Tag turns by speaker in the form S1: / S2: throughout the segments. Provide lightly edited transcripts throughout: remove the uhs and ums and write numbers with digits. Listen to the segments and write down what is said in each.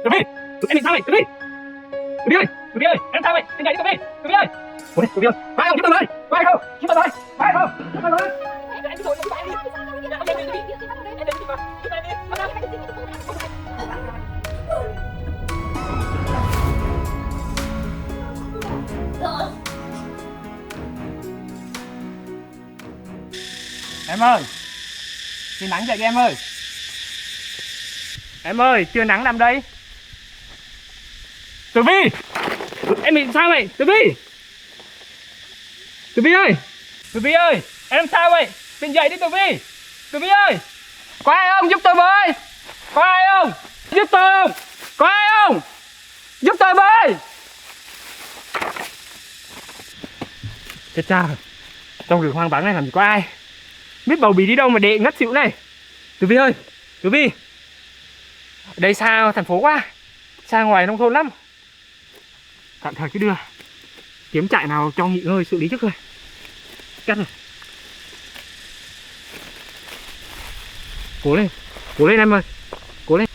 S1: Tường Vi, em bị sao vậy? Tường Vi, Tường Vi ơi, Tường Vi ơi, em sao vậy? Em dậy đi Tường Vi, Tường Vi ơi. Ủa, Tường Vi ơi, phải không? Giúp tôi với, phải không? Giúp tôi với, phải không? Giúp tôi với. Em giúp tôi, giúp em đi. Em đi, em đi mà, giúp em đi. Em ơi, chị nắng dậy em ơi. Em ơi, chưa nắng nằm đây. Tường Vi, em bị sao vậy? Tường Vi, Tường Vi ơi, Tường Vi ơi, em sao vậy? Tỉnh dậy đi Tường Vi, Tường Vi ơi, có ai không? Giúp tôi với, có ai không? Giúp tôi không? Có ai không? Giúp tôi với. Chết cha rồi, trong rừng hoang vắng này làm gì có ai? Biết bầu bì đi đâu mà để ngất xỉu này. Tường Vi ơi, Tường Vi, đây xa thành phố quá, xa ngoài nông thôn lắm. Tạm thời cứ đưa, kiếm trại nào cho nghỉ ngơi xử lý trước thôi. Cắt rồi, cố lên em ơi, cố lên.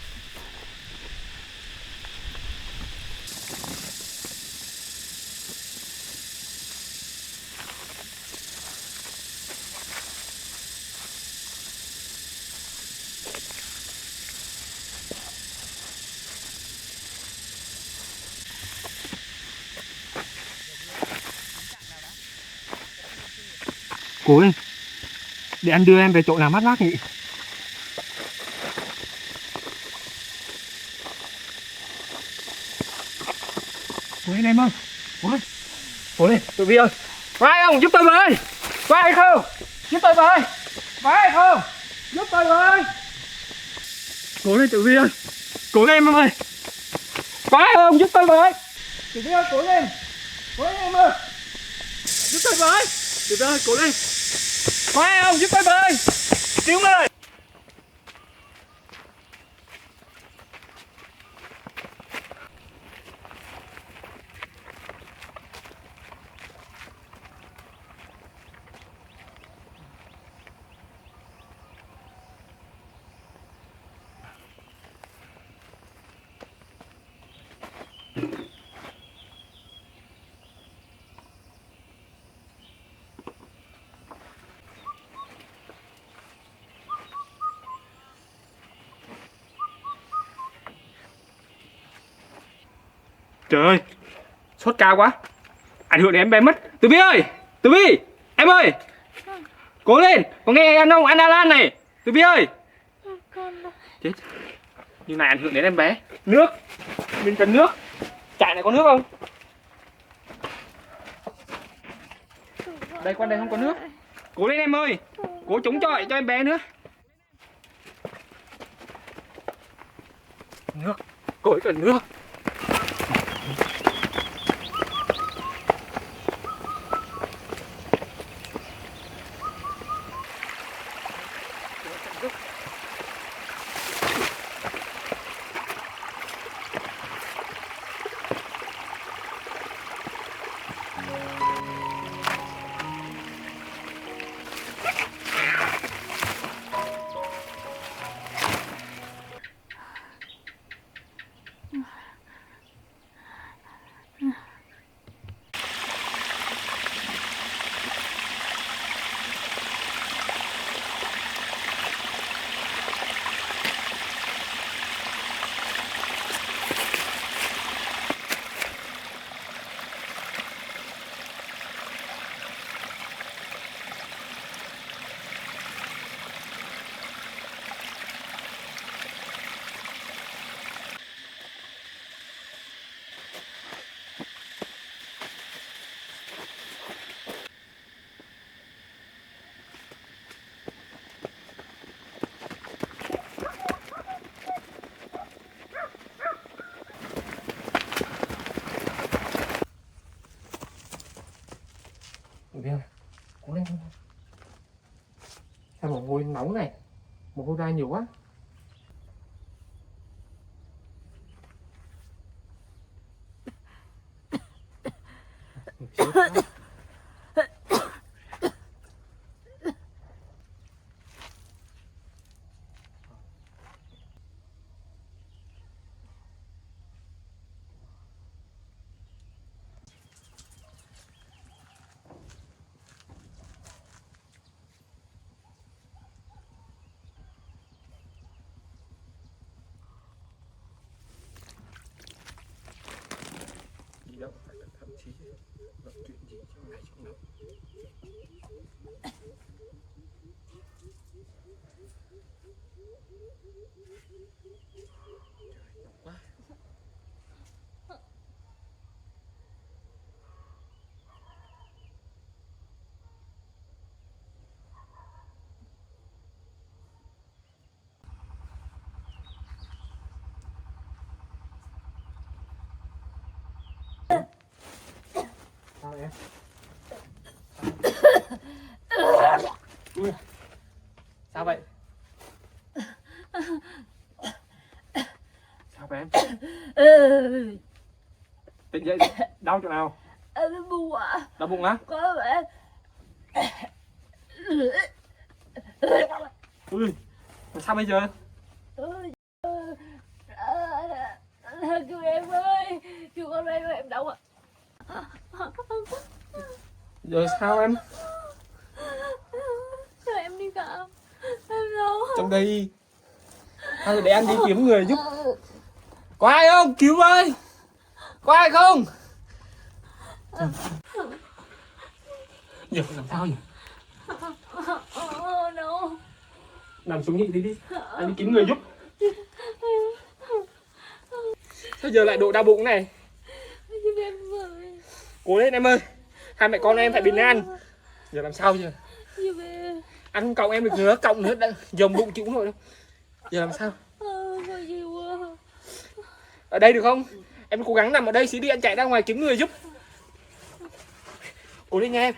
S1: Cố lên, để anh đưa em về chỗ nào mát mát nghỉ. Cố lên em ơi, cố lên, cố lên. Tụi Vi ơi, có ai không? Giúp tôi với, có ai không? Giúp tôi với, có ai không? Giúp tôi với. Cố lên Tụi Vi ơi, cố lên em ơi, có ai không? Giúp tôi với. Tụi Vi ơi, cố lên em ơi, giúp tôi với. Tụi Vi ơi, cố lên, có ai không? Giúp tôi với. Cứu người. Trời ơi, sốt cao quá, ảnh hưởng đến em bé mất. Tường Vi ơi, Tường Vi, em ơi, cố lên, có nghe anh không? Anh Alan này. Tường Vi ơi. Chết, như này ảnh hưởng đến em bé. Nước, mình cần nước. Trại này có nước không? Đây, quanh đây không có nước. Cố lên em ơi, cố chống chọi cho em bé nữa. Nước, cô ấy cần nước. Tụi Vi ơi, cố lên. Sao mồ hôi nóng này, mồ hôi ra nhiều quá. gì chuyện gì trong này trong lòng. Trời nóng quá. Sao em? Ui. Sao vậy? Sao vậy em? Tỉnh dậy, đau chỗ nào?
S2: Em bụng ạ.
S1: Đau bụng á?
S2: Có vẻ.
S1: Ui, sao bây giờ?
S2: Cứu em ơi, cứu con em đau ạ.
S1: Giờ sao em?
S2: Cho em đi khám. Em đau.
S1: Trong đây. Thôi để anh đi kiếm người giúp. Có ai không? Cứu ơi! Có ai không? Giờ làm sao nhỉ?
S2: No.
S1: Nằm xuống nghỉ đi. Anh đi kiếm người giúp. Sao giờ lại độ đau bụng này?
S2: Giúp em với.
S1: Cố lên em ơi. Hai mẹ con em phải bình an. Giờ làm sao giờ?
S2: Giúp em.
S1: Anh không còng em được nữa, còng nữa đã dòng bụng chịu không nổi đâu. Giờ làm sao?
S2: Sao gì quá.
S1: Ở đây được không? Em cố gắng nằm ở đây xí đi, anh chạy ra ngoài kiếm người giúp. Cố lên nha em.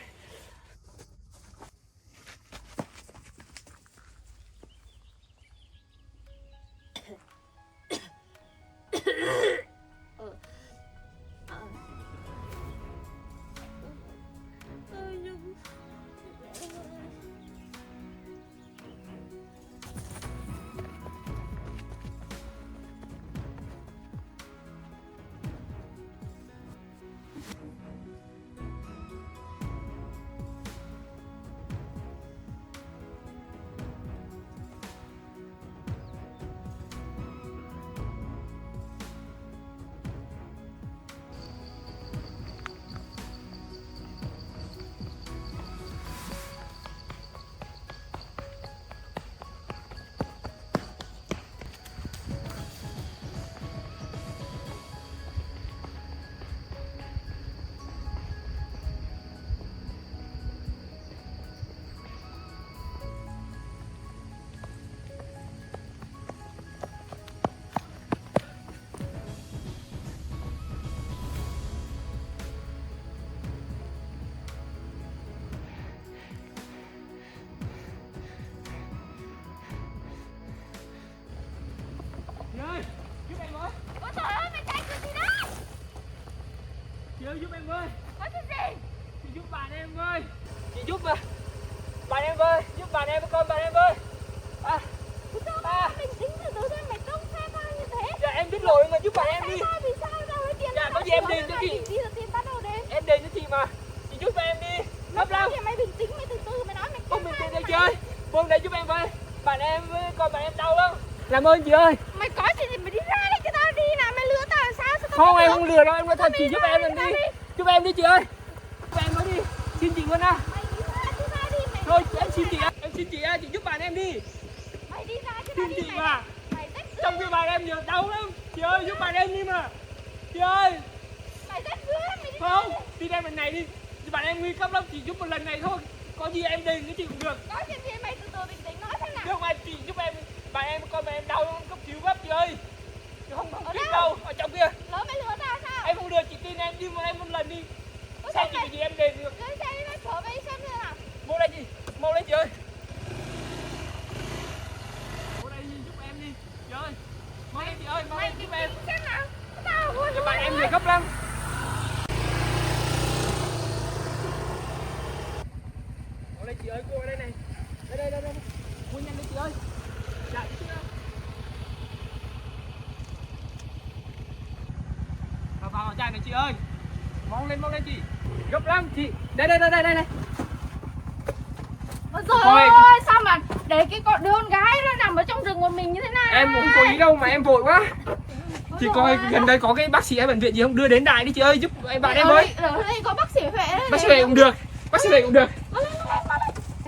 S1: Chị ơi, giúp em với.
S2: Ôi trời ơi, mày chạy cái gì đó?
S1: Chị ơi giúp em với.
S2: Có chuyện gì?
S1: Chị giúp bạn em với. Chị giúp bạn em với, giúp bạn em với con bạn em với.
S2: Bình tĩnh từ từ thôi, mày không xe tao như thế.
S1: Dạ em biết lỗi mà giúp bạn em đi.
S2: Vì sao đâu lấy tiền?
S1: Dạ có gì em đền cho chị.
S2: Đi là tiền tao đâu đến?
S1: Em đền cho chị mà. Chị giúp em đi. Gấp lắm.
S2: Thì mày bình tĩnh, mày từ từ mày nói mày
S1: Không bình tĩnh đây chị ơi. Buông đây giúp em với. Bạn em với con bạn em đau lắm. Làm ơn chị ơi.
S2: Mày có chuyện gì mày đi ra đây cho tao đi nào, mày lừa tao làm sao? Sao tao
S1: Không
S2: biết
S1: em
S2: được?
S1: không lừa đâu, em nói thật chị giúp em
S2: đi.
S1: đi. Giúp em đi chị ơi. Giúp em nói đi. Xin chị luôn à.
S2: Mày đi ra đi mày.
S1: Thôi em xin chị á. Em xin chị á, chị giúp bạn em đi.
S2: Mày đi ra chứ
S1: Xin
S2: đi
S1: chị
S2: mày.
S1: mà.
S2: Mày rất
S1: Trong khi bạn em giờ đau lắm. Chị ơi giúp bạn em đi mà. Chị ơi.
S2: mày rất dữ, mày đi.
S1: Không, đi đem lần này đi. Bạn em nguy cấp lắm, chị giúp một lần này thôi. Có gì em đền cái chị cũng được.
S2: Có chuyện gì mày từ từ bình tĩnh nói xem nào.
S1: Nhưng mà chị giúp em, bạn em con bạn em đau lắm, cấp cứu gấp chị ơi. Chị không biết đâu, ở trong kia.
S2: Lỡ mày lừa tao sao?
S1: Em không được, chị tin em đi một em một lần đi. Xe chị cái gì em đền được.
S2: Lên xe đi, nó trở về xem như nào.
S1: Vô đây chị, mau lên chị ơi. Vô đây giúp em đi, chị ơi. Mau lên chị ơi, mau lên giúp em.
S2: Xem nào. Tao vui
S1: Cho bạn em về gấp lắm. Mau lên chị ơi, cô ở đây này. Đây. Mua nhanh lên chị ơi. Chạy chứ. Vào chạy này chị ơi. Mau lên chị. Gấp lắm chị. Đây.
S2: Ôi trời ơi, sao mà để cái con đứa con gái nó nằm ở trong rừng một mình như thế này.
S1: Em cũng có ý đâu mà em vội quá. Thì
S2: Ôi
S1: coi
S2: dồi ôi.
S1: gần đây có cái bác sĩ ở bệnh viện gì không, đưa đến đại đi chị ơi, giúp bạn em với.
S2: Ở đây có bác sĩ Huệ đấy.
S1: Bác sĩ này cũng được, bác sĩ này cũng được.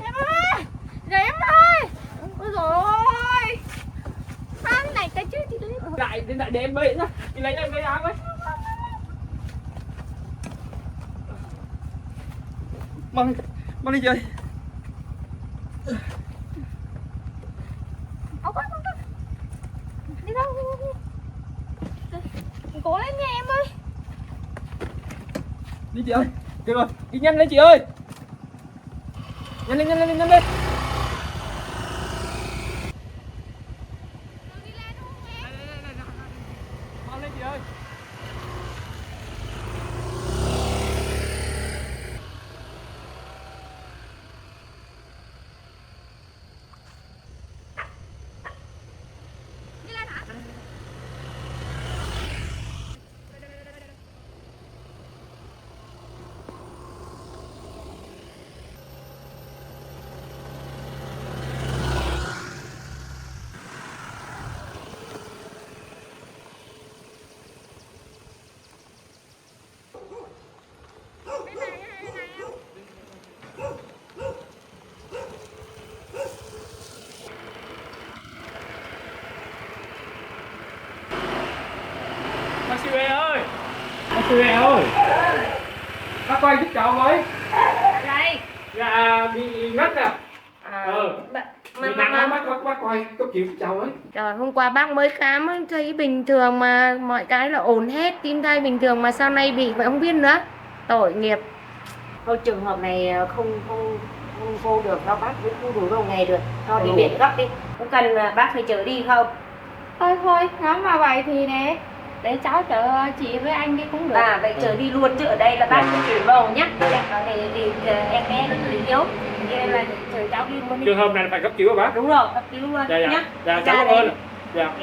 S2: Em ơi, để em ơi. Ôi dồi ôi. Sao thế này cái chứ thì đấy.
S1: Đại đến đại để em bơi nhá, đi lấy em cái áo ấy. Mang đi chị ơi.
S2: Đi đâu? Cố lên nha em ơi.
S1: Đi chị ơi. Được rồi, đi nhanh lên chị ơi. Nhanh lên, nhanh lên, nhanh lên. Mau lên chị ơi. Bác sĩ Huệ ơi. Bác sĩ Huệ ơi. Bác quay giúp cháu với.
S2: Đây.
S1: Dạ bị ngất à. Bị nặng lắm, bác quay cấp cứu giúp cháu ấy.
S3: Rồi hôm qua bác mới khám ấy, thấy bình thường mà mọi cái là ổn hết, tim thai bình thường mà sau này bị vậy không biết nữa. Tội nghiệp. Thôi trường hợp này không vô được đâu, bác cũng không đủ đâu ngày được. Thôi đi viện gấp đi. Có cần bác phải chở đi không?
S2: Thôi, nếu mà vậy thì nè, để cháu chở chị với anh đi cũng được.
S3: À vậy chở đi luôn chứ ở đây là bác phải chuyển vào nhá. Để em bé nó bị yếu. Nên là chở cháu đi luôn đi.
S1: Trường hợp này phải cấp cứu hả bác?
S3: Đúng rồi, cấp cứu luôn
S1: Dạ
S3: nhá.
S1: dạ cháu cảm ơn. Dạ.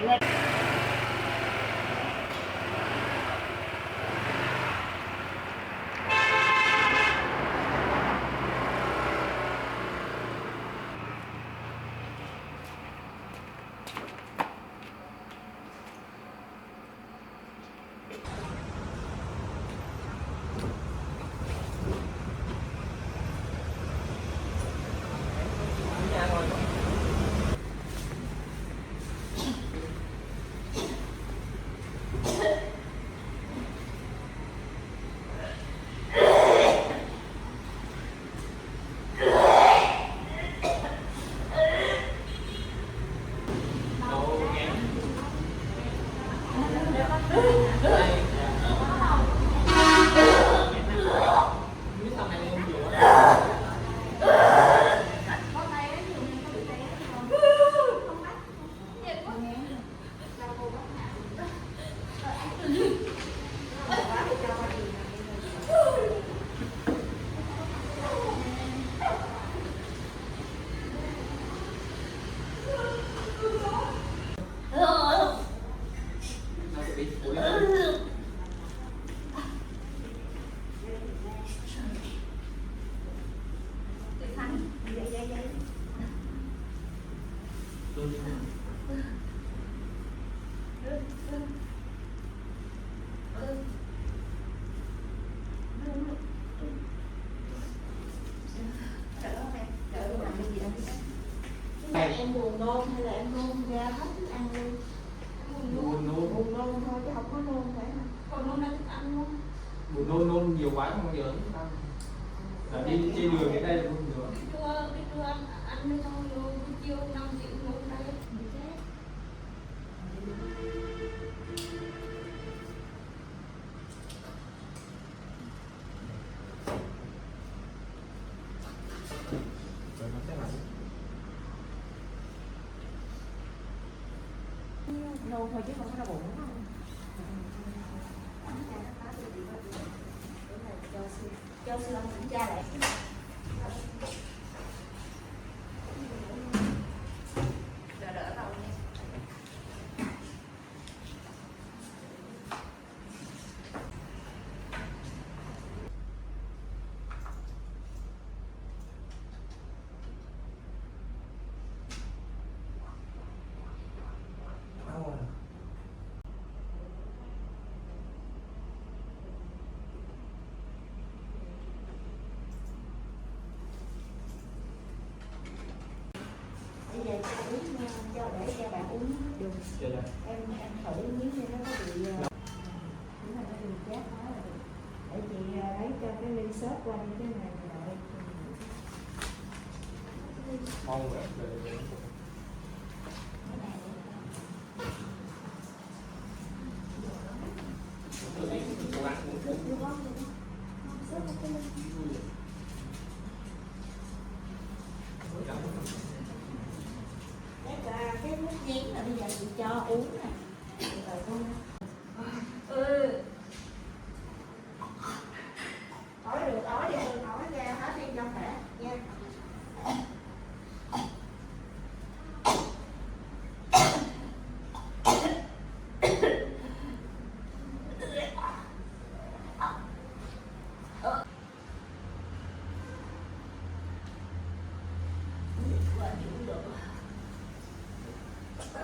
S2: Em buồn nôn hay là em nôn ra hết thức ăn luôn? Buồn nôn thôi chứ không có nôn phải không? Còn nôn ra thức ăn luôn.
S1: Buồn nôn nhiều quá không bao giờ ăn. Là đi trên đường đến đây là nôn nhiều.
S2: Cái trưa ăn mới thôi luôn, cái chiều 5 triệu nôn đây.
S3: Nôn thôi chứ không có đau bụng. Cho siêu âm kiểm tra lại. Đỡ đầu nha.
S2: về cho uống cho để cho bạn uống đường. Em thử miếng cho nó có bị nếu mà nó bị chát quá là được. Để chị lấy cho cái ly sốt qua như thế này rồi.
S1: Mong vậy.
S2: Cái nước giếng là bây giờ chị cho uống nè. Ói được, ói đi, đừng ói ra hết đi cho khỏe nha.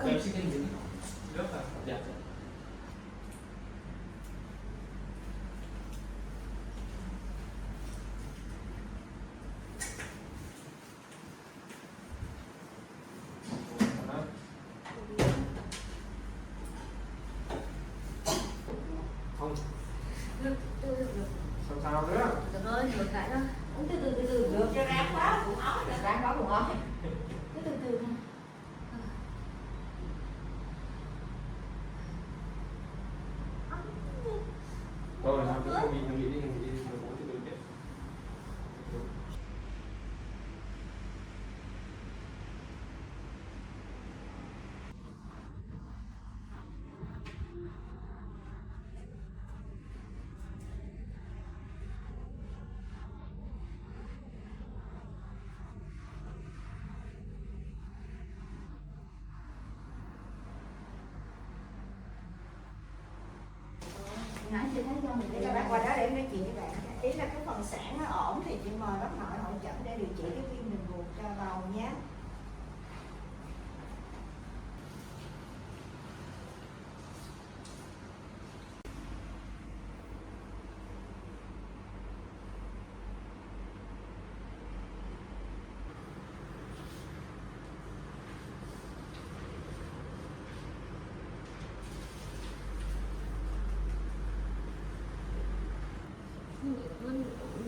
S1: Em xin cái gì? Nước à? Dạ. Không. Sao nữa?
S3: Được ơi, ngược lại đó.
S2: Uống từ từ được cho ráng quá, cũng ói là ráng quá cũng ói. Cứ từ từ thôi.
S1: Rồi, làm cái không nghĩ đi, rồi uống từ từ tiếp.
S2: Nãy chị thấy cho mình để cho bác qua đó để em nói chuyện với bạn. Ý là cái phần sản nó ổn thì chị mời bác nội hội chẩn để điều trị cái viêm đường ruột cho bầu nhé.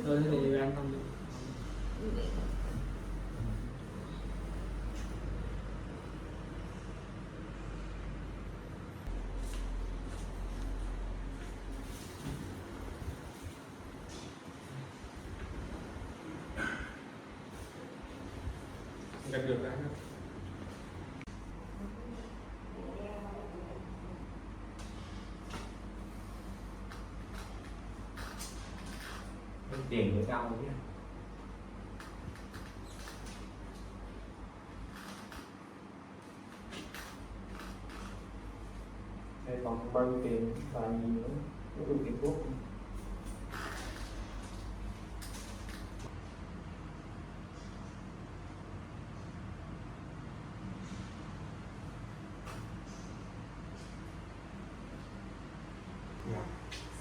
S1: Thôi thế thì ăn không đi. Gặp được cái nữa. Tiền của cao chứ. Đây còn bao nhiêu tiền và gì nữa, cái ưu tiền thuốc.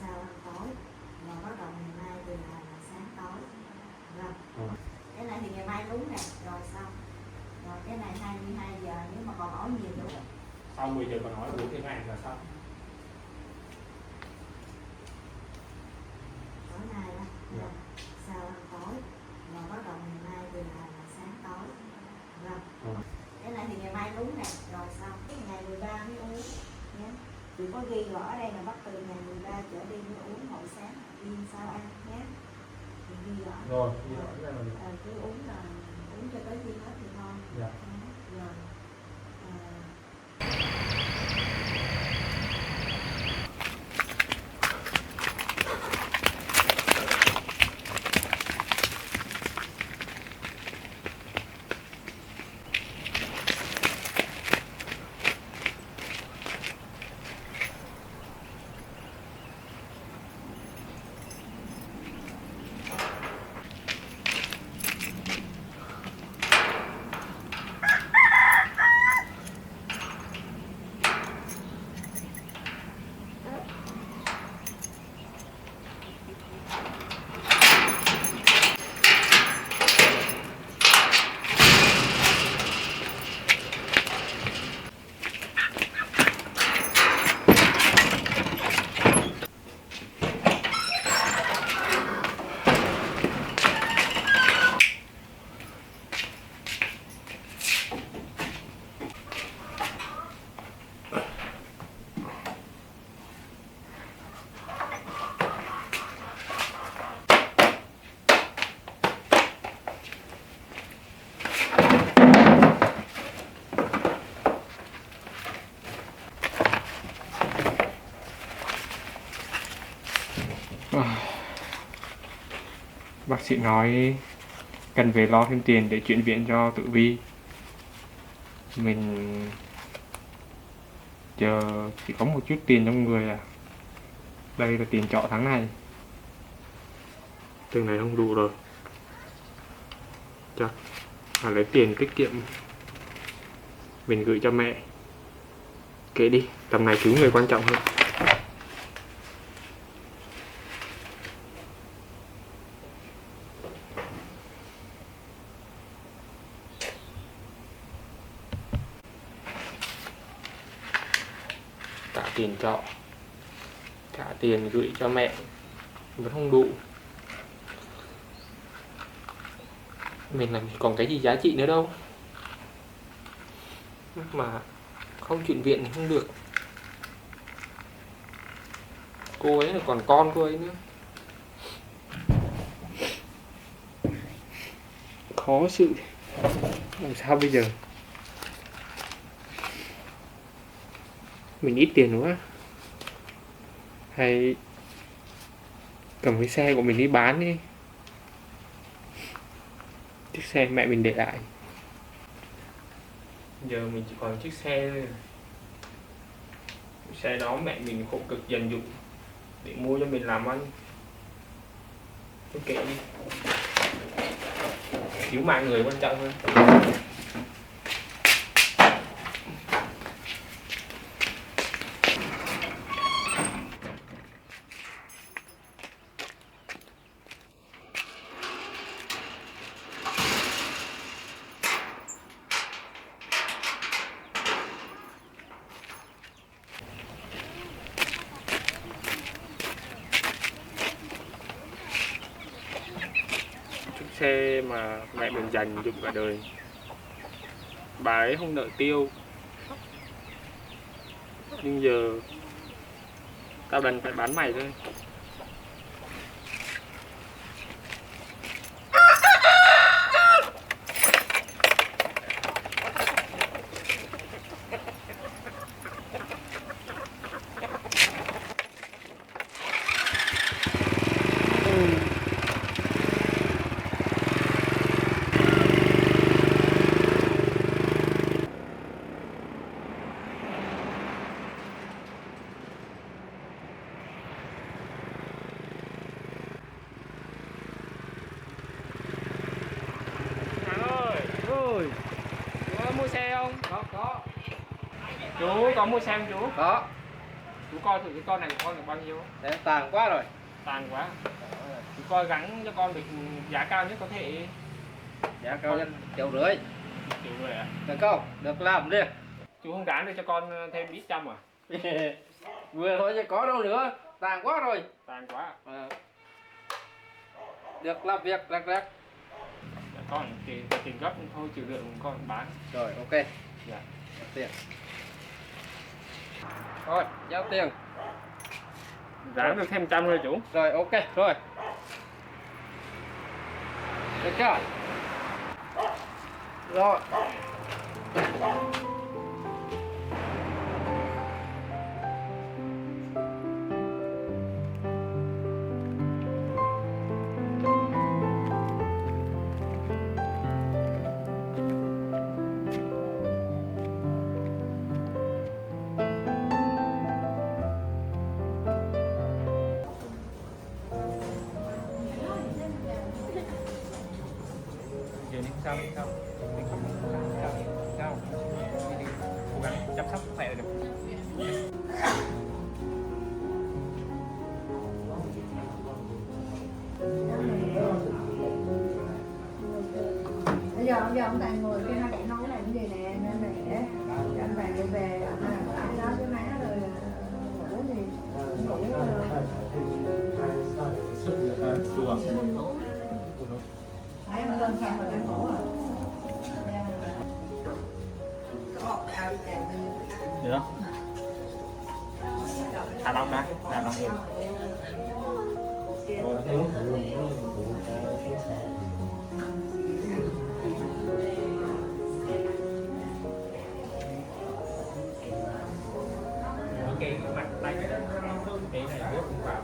S2: Sau ăn tối và bắt đầu ngày mai từ là sáng tối. Vâng. Cái này thì ngày mai đúng nè, rồi xong. Rồi cái này 22 giờ nếu mà còn ói nhiều nữa.
S1: Sau 10 giờ còn nói uống thêm ngày là xong.
S2: Tối nay đó. Dạ. Sau ăn tối và bắt đầu ngày mai từ là sáng tối. Vâng. Cái này thì ngày mai đúng nè, rồi xong. Cái ngày 13 mới uống nhé. Chị có ghi rõ ở đây là bắt từ ngày 13 trở đi mới uống mỗi sáng, đi sau ăn nhé. Chị ghi rõ.
S1: Rồi, ghi rõ cái này rồi.
S2: Cứ uống là uống cho tới khi hết thì thôi.
S1: Dạ.
S2: Rồi.
S1: Bác sĩ nói cần phải lo thêm tiền để chuyển viện cho Tử Vi. Mình giờ chỉ có một chút tiền trong người à. Đây là tiền trọ tháng này. Từng này không đủ rồi. Chắc phải lấy tiền tiết kiệm mình gửi cho mẹ. Kệ đi, tầm này cứu người quan trọng hơn. Trả tiền trọ, trả tiền gửi cho mẹ vẫn không đủ. Mình làm còn cái gì giá trị nữa đâu, mà không chuyển viện thì không được. Cô ấy là còn con cô ấy nữa. Khó xử. Làm sao bây giờ? Mình ít tiền quá, hay cầm cái xe của mình đi bán đi. Chiếc xe mẹ mình để lại. Giờ mình chỉ còn chiếc xe thôi. Xe đó mẹ mình khổ cực dành dụm để mua cho mình làm ăn. Thôi kệ đi, cứu mạng người quan trọng hơn. Xe mà mẹ mình dành dụng cả đời, bà ấy không nợ tiêu, nhưng giờ tao đành phải bán mày thôi. Chú mua xe không? Có. Chú có mua xe không chú?
S4: Có.
S1: Chú coi thử cái con này của con được bao nhiêu?
S4: Thế tàn quá rồi.
S1: Tàn quá. Chú coi gắn cho con được giá cao nhất có thể.
S4: Giá cao nhất 1,5 triệu.
S1: Triệu rồi à?
S4: Được không? Được làm đi.
S1: Chú không gắn được cho con thêm ít trăm à?
S4: Vừa thôi chứ có đâu nữa. Tàn quá rồi.
S1: Tàn quá.
S4: Được làm việc rắc rắc.
S1: Con tiền gấp thôi chịu được con bán.
S4: Rồi ok.
S1: Dạ.
S4: Tiền. Rồi giao tiền.
S1: Giá được thêm 100 rồi chú.
S4: Rồi ok rồi. Được chưa? Rồi.
S1: Giờ đi sao? Cố gắng chăm sóc sức khỏe là được.
S2: Bây giờ ông toàn ngồi kia nó để nói là cái gì nè, nên để cho anh bạn đi về cái đó với má rồi ngủ gì ngủ phải em lên xong rồi đang ngủ rồi.
S1: Được không? Thả lỏng đã, thả lỏng được. Ok, mặt tay cái này nước cũng vào.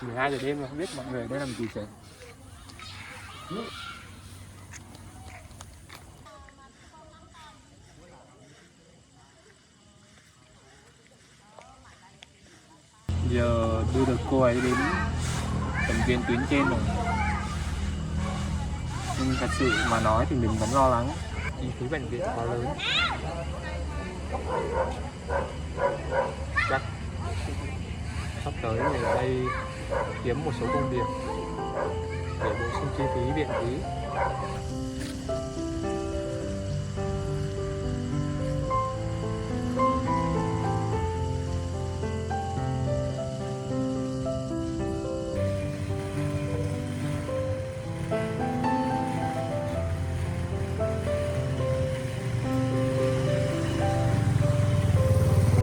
S1: 12 giờ đêm mà không biết mọi người ở đây làm gì vậy. Giờ đưa được cô ấy đến bệnh viện tuyến trên rồi, nhưng thật sự mà nói thì mình vẫn lo lắng chi phí bệnh viện quá lớn. Chắc sắp tới mình ở đây kiếm một số công việc để bổ sung chi phí viện phí.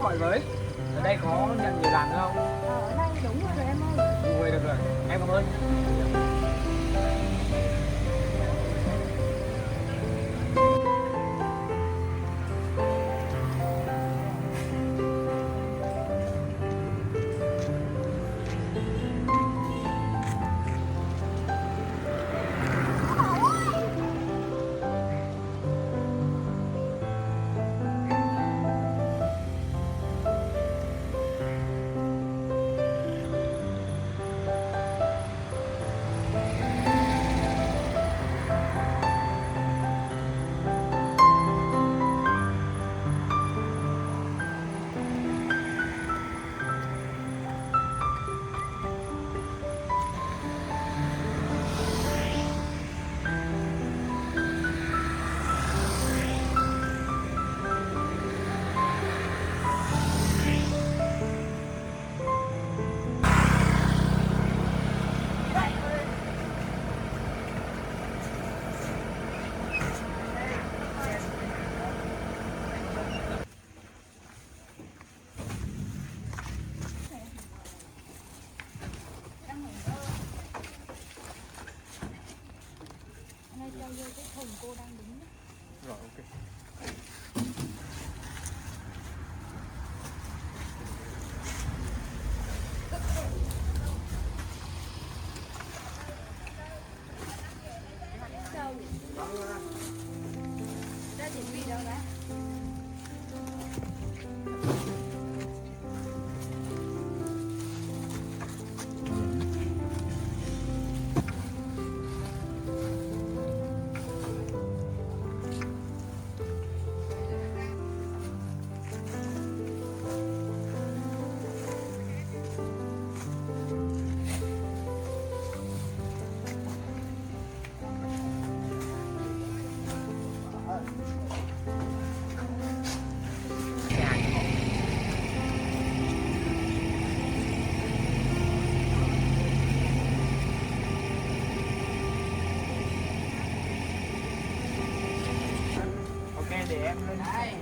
S1: Hỏi với, ở đây có nhận người làm không?
S2: Ở đây đúng rồi em ơi.
S1: Ui, được rồi, em cảm ơn. Rồi, ok. Ok, để em lên đây.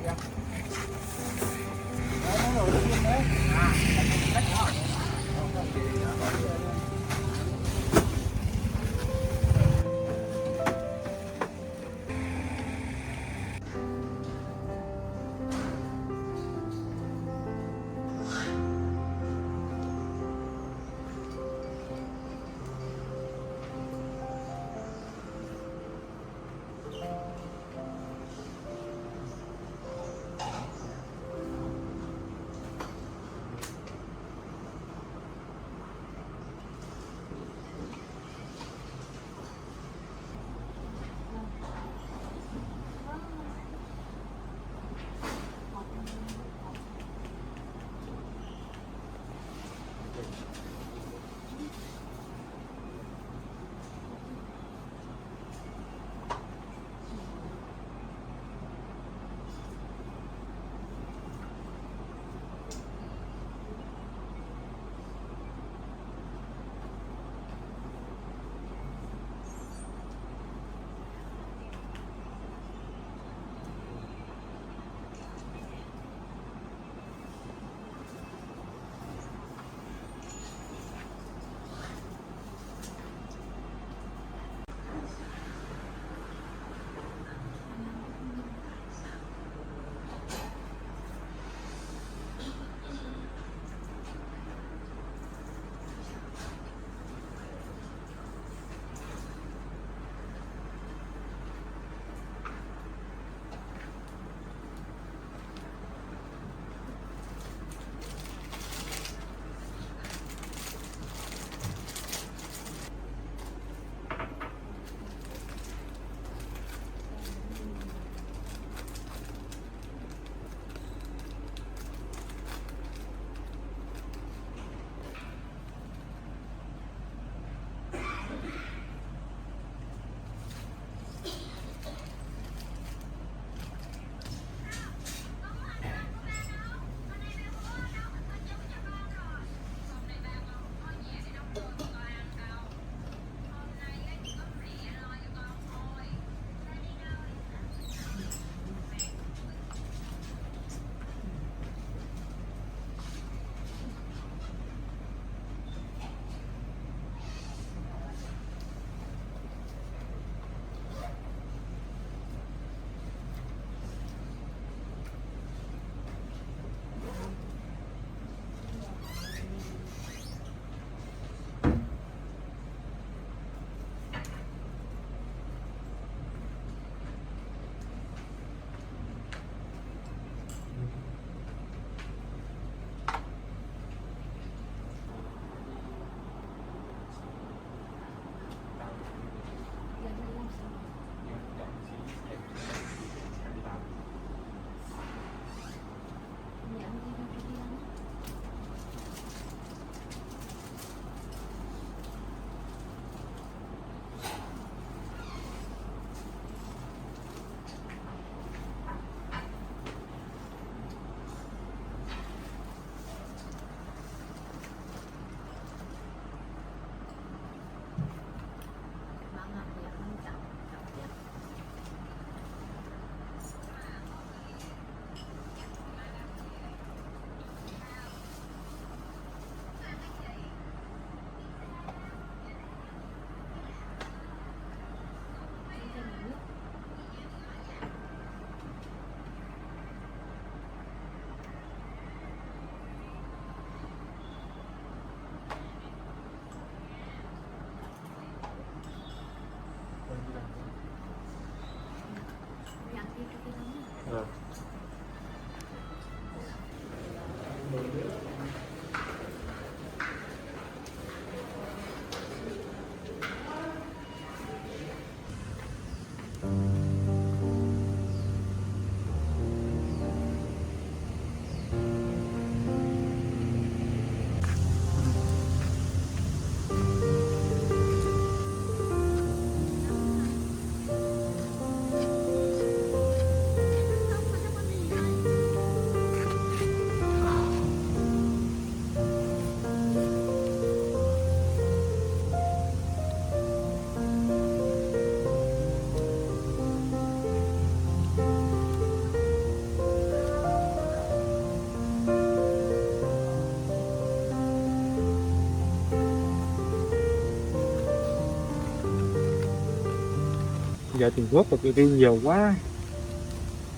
S1: Giờ tiền thuốc của tụi tôi nhiều quá,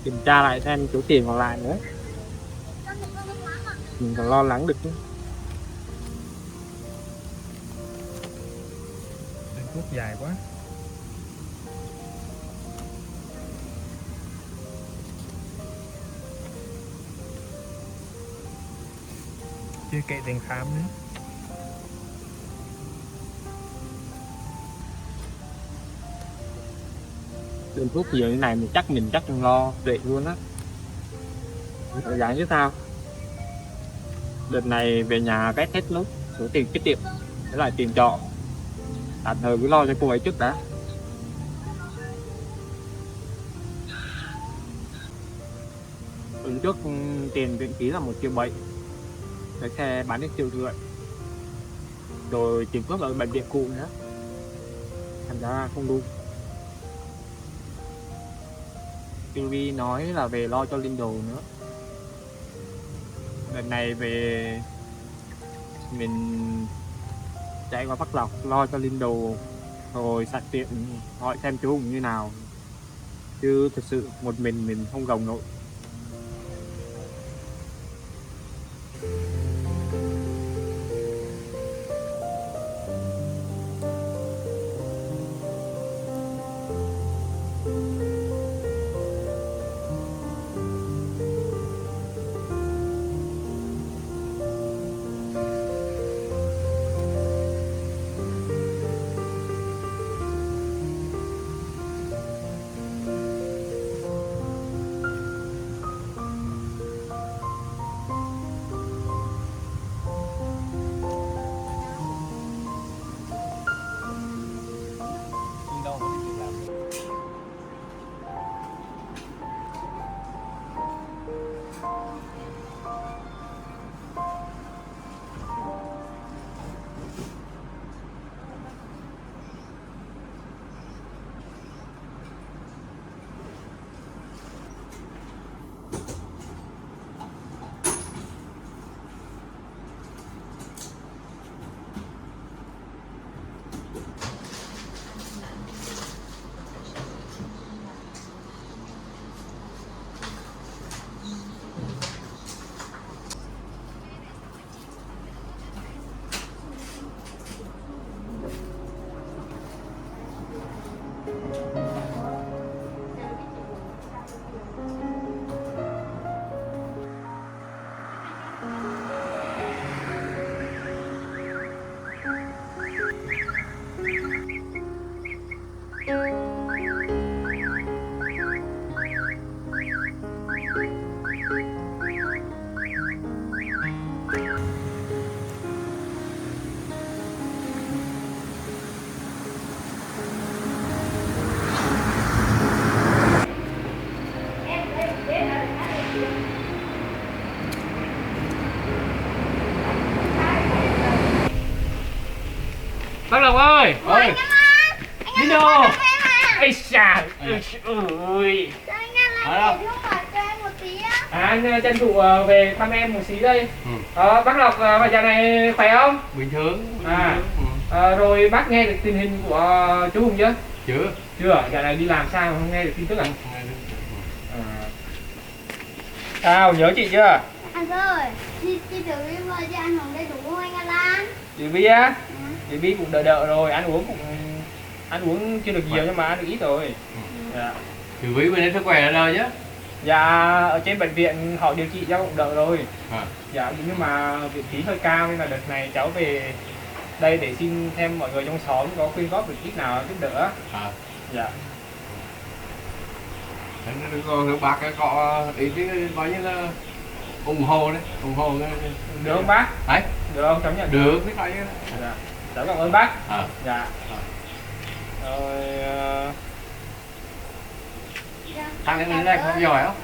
S1: kiểm tra lại xem số tiền còn lại nữa, mình còn lo lắng được chứ. Tiền thuốc dài quá. Chưa kể tiền khám nữa. Đơn thuốc nhiều như này mình chắc lo rệ luôn á. Phải dáng chứ sao. Đợt này về nhà vét hết lúc số tiền tiết kiệm với lại tiền trọ, tạm thời cứ lo cho cô ấy trước đã. Tuần trước tiền viện phí là 1,7 triệu, cái xe bán được 1,5 triệu, rồi tiền cước ở bệnh viện cũ nữa, thành ra không đủ. TV nói là về lo cho Linh Đồ nữa. Đợt này về mình chạy qua Bắc Lộc lo cho Linh Đồ, rồi sạch tiệm hỏi xem chú Hùng như nào, chứ thực sự một mình không gồng nổi.
S4: Bác Lộc ơi! Ơi! Đi đâu? Ây xà! Ôi! Anh tranh thủ về thăm em một xí đây. Bác Lộc giờ này khỏe không?
S1: Bình thường.
S4: Rồi bác nghe được tình hình của chú Hùng chưa?
S1: Chưa.
S4: Chưa? Giờ này đi làm sao mà không nghe được tin tức à? Sao? Nhớ chị chưa?
S5: Anh ơi, chị thử đi mời cho anh Hùng đầy đủ không anh Alan?
S4: Chị Vi á? Chị Vi cũng đợi rồi, ăn uống chưa được nhiều nhưng mà ăn được ít rồi. Dạ.
S1: Chị Vi bên đây sức khỏe là đâu chứ?
S4: Dạ, ở trên bệnh viện họ điều trị cháu cũng đỡ rồi. Dạ, nhưng mà viện phí hơi cao nên là đợt này cháu về đây để xin thêm mọi người trong xóm có quyên góp được ít nào giúp đỡ. Dạ.
S1: Bác có ý coi như là ủng hộ đấy,
S4: Được không bác?
S1: Đấy.
S4: Được không? Cháu nhận
S1: Được, biết coi.
S4: Dạ. Cháu cảm ơn bác. Dạ. Rồi
S1: Thằng này này không giỏi không?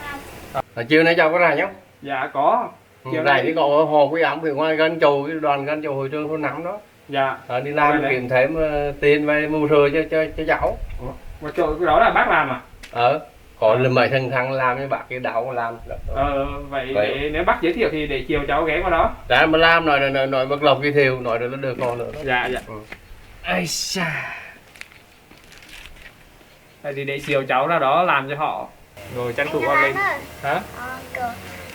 S1: Chiều nay cháu có rảnh không?
S4: dạ có.
S1: Rảnh thì có hồ quý ẩm thì ngoài gần chùa cái đoàn gần chùa hội trường thôn Nắm đó.
S4: Dạ.
S1: Đi làm kiếm thêm tiền và mua thừa cho cháu.
S4: Mà chỗ cái đó là bác làm à?
S1: Còn là mấy thằng làm với bác cái đậu làm.
S4: Vậy để, nếu bác giới thiệu thì để chiều cháu ghé qua đó.
S1: Đã mà làm nói Bắc Lộc cái thiều nói rồi nó được còn nữa đó.
S4: Dạ dạ. Ây xa. Tại vì để chiều cháu ra đó làm cho họ rồi tranh thủ con lên. Hả?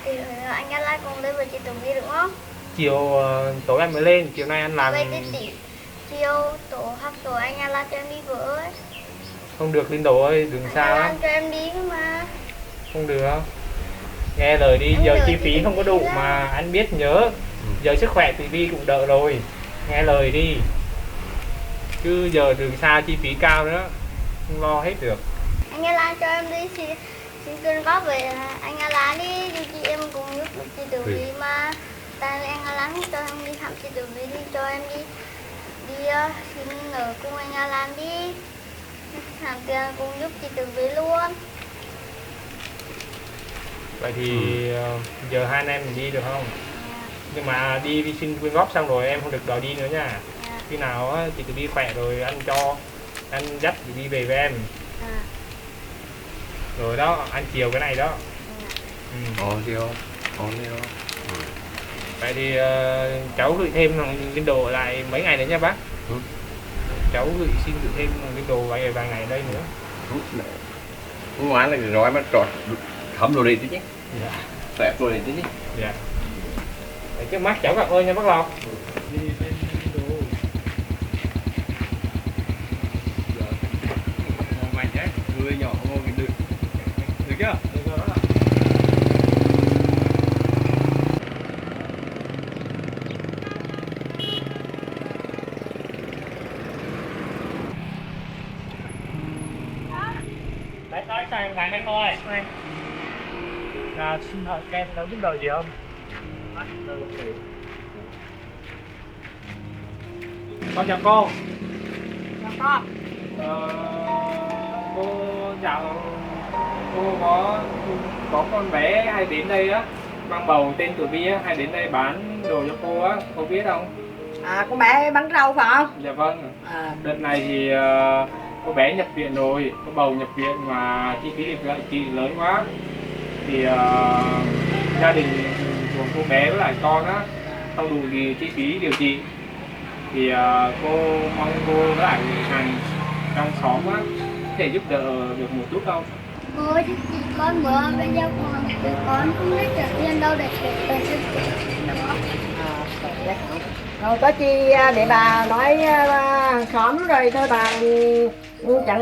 S5: Thì anh Alan cùng lên với chị Tường Vi được không?
S4: Chiều tối anh mới lên, chiều nay anh làm.
S5: Vậy thì chiều học tối anh Alan cho em đi với.
S4: Không được Linh Đồ ơi, đừng sao lắm.
S5: Anh cho em đi mà.
S4: Không được. Nghe lời đi,
S5: Anh
S4: giờ
S5: lời
S4: chi
S5: thì
S4: phí không có đủ
S5: đi ra.
S4: mà anh biết nhớ. Giờ sức khỏe Tường Vi cũng đỡ rồi. Nghe lời đi. Chứ giờ đường xa chi phí cao nữa, không lo hết được.
S5: Anh Alan cho em đi xin quyên góp về anh Alan đi chị em cùng giúp chị Tường Vi mà. Tại anh Alan không cho em đi thăm chị Tường Vi đi cho em đi xin ở cùng anh Alan đi. Làm tiền cùng giúp chị Tường Vi luôn.
S4: Vậy thì giờ hai anh em mình đi được không? Nhưng mà đi xin quyên góp xong rồi em không được đòi đi nữa nha. Khi nào á, chị Tường Vi khỏe rồi anh dắt chị đi về với em. Rồi đó, anh chiều cái này đó.
S6: Đi không? Đi không?
S4: Vậy thì cháu gửi thêm Linh Đồ ở lại mấy ngày nữa nha bác. Cháu xin gửi thêm Linh Đồ vài ngày ở đây nữa.
S6: Hôm ngoái là rồi mà trọt thấm đồ đi chứ.
S4: Dạ.
S6: Xẹp đồ đi chứ.
S4: Dạ. Để trước mắt cháu cảm ơn nha bác Lộc. Đi lên Linh Đồ.
S6: Ngon mạnh thế, người nhỏ ngon cái được. Được chưa?
S4: Được rồi đó. Đấy, nói sao em gái em thôi. Là xin hỏi em có biết đời gì không? Con chào cô.
S3: Chào con.
S4: Cô chào cô, có con bé hay đến đây á, mang bầu tên Tường Vi á, hay đến đây bán đồ cho cô á, cô biết không?
S3: Con bé bán rau phải không?
S4: Dạ vâng. Đợt này thì cô bé nhập viện rồi, có bầu nhập viện mà chi phí điều trị lớn quá, thì gia đình của cô bé với lại con á không đủ gì chi phí điều trị, thì cô mong cô với lại hàng trong xóm á có thể giúp đỡ được một chút không?
S5: Cô ơi, con bữa bây giờ con không lấy trả tiền đâu để
S3: Rồi có chi để bà nói xóm rồi thôi bà chặn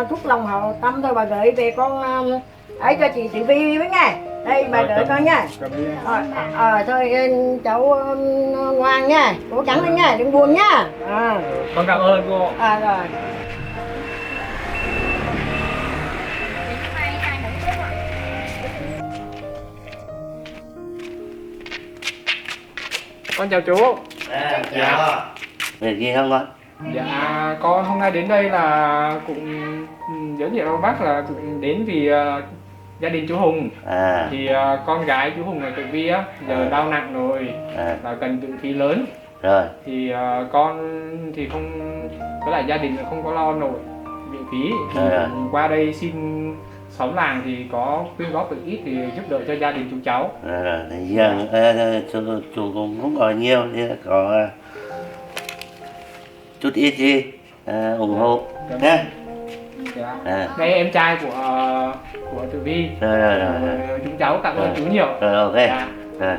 S3: thuốc lòng hậu tâm thôi bà gửi về con ấy cho chị Tử Vi với nghe. Đây bà đợi con nha. Thôi cháu ngoan nha, cố gắng lên nha, đừng buồn nha.
S4: Con cảm ơn cô.
S3: Rồi.
S4: Con chào chú.
S6: Dạ. Việc gì không con?
S4: Dạ con hôm nay đến đây là cũng giới thiệu với bác là cũng đến vì gia đình chú Hùng. Thì con gái chú Hùng là Tường Vi á, giờ đau nặng rồi và cần kinh phí lớn.
S6: Rồi.
S4: Thì con thì không, với lại gia đình không có lo nổi viện phí, thì qua đây xin xóm làng thì có quyên góp được ít thì giúp đỡ cho gia đình chú cháu.
S6: Giờ chú cũng không có nhiều, có chút ít gì ủng hộ nhé.
S4: Dạ. Đây em trai của Tường Vi.
S6: Rồi.
S4: Chúng cháu cảm ơn chú nhiều.
S6: Rồi ok.
S4: Dạ.
S6: Rồi.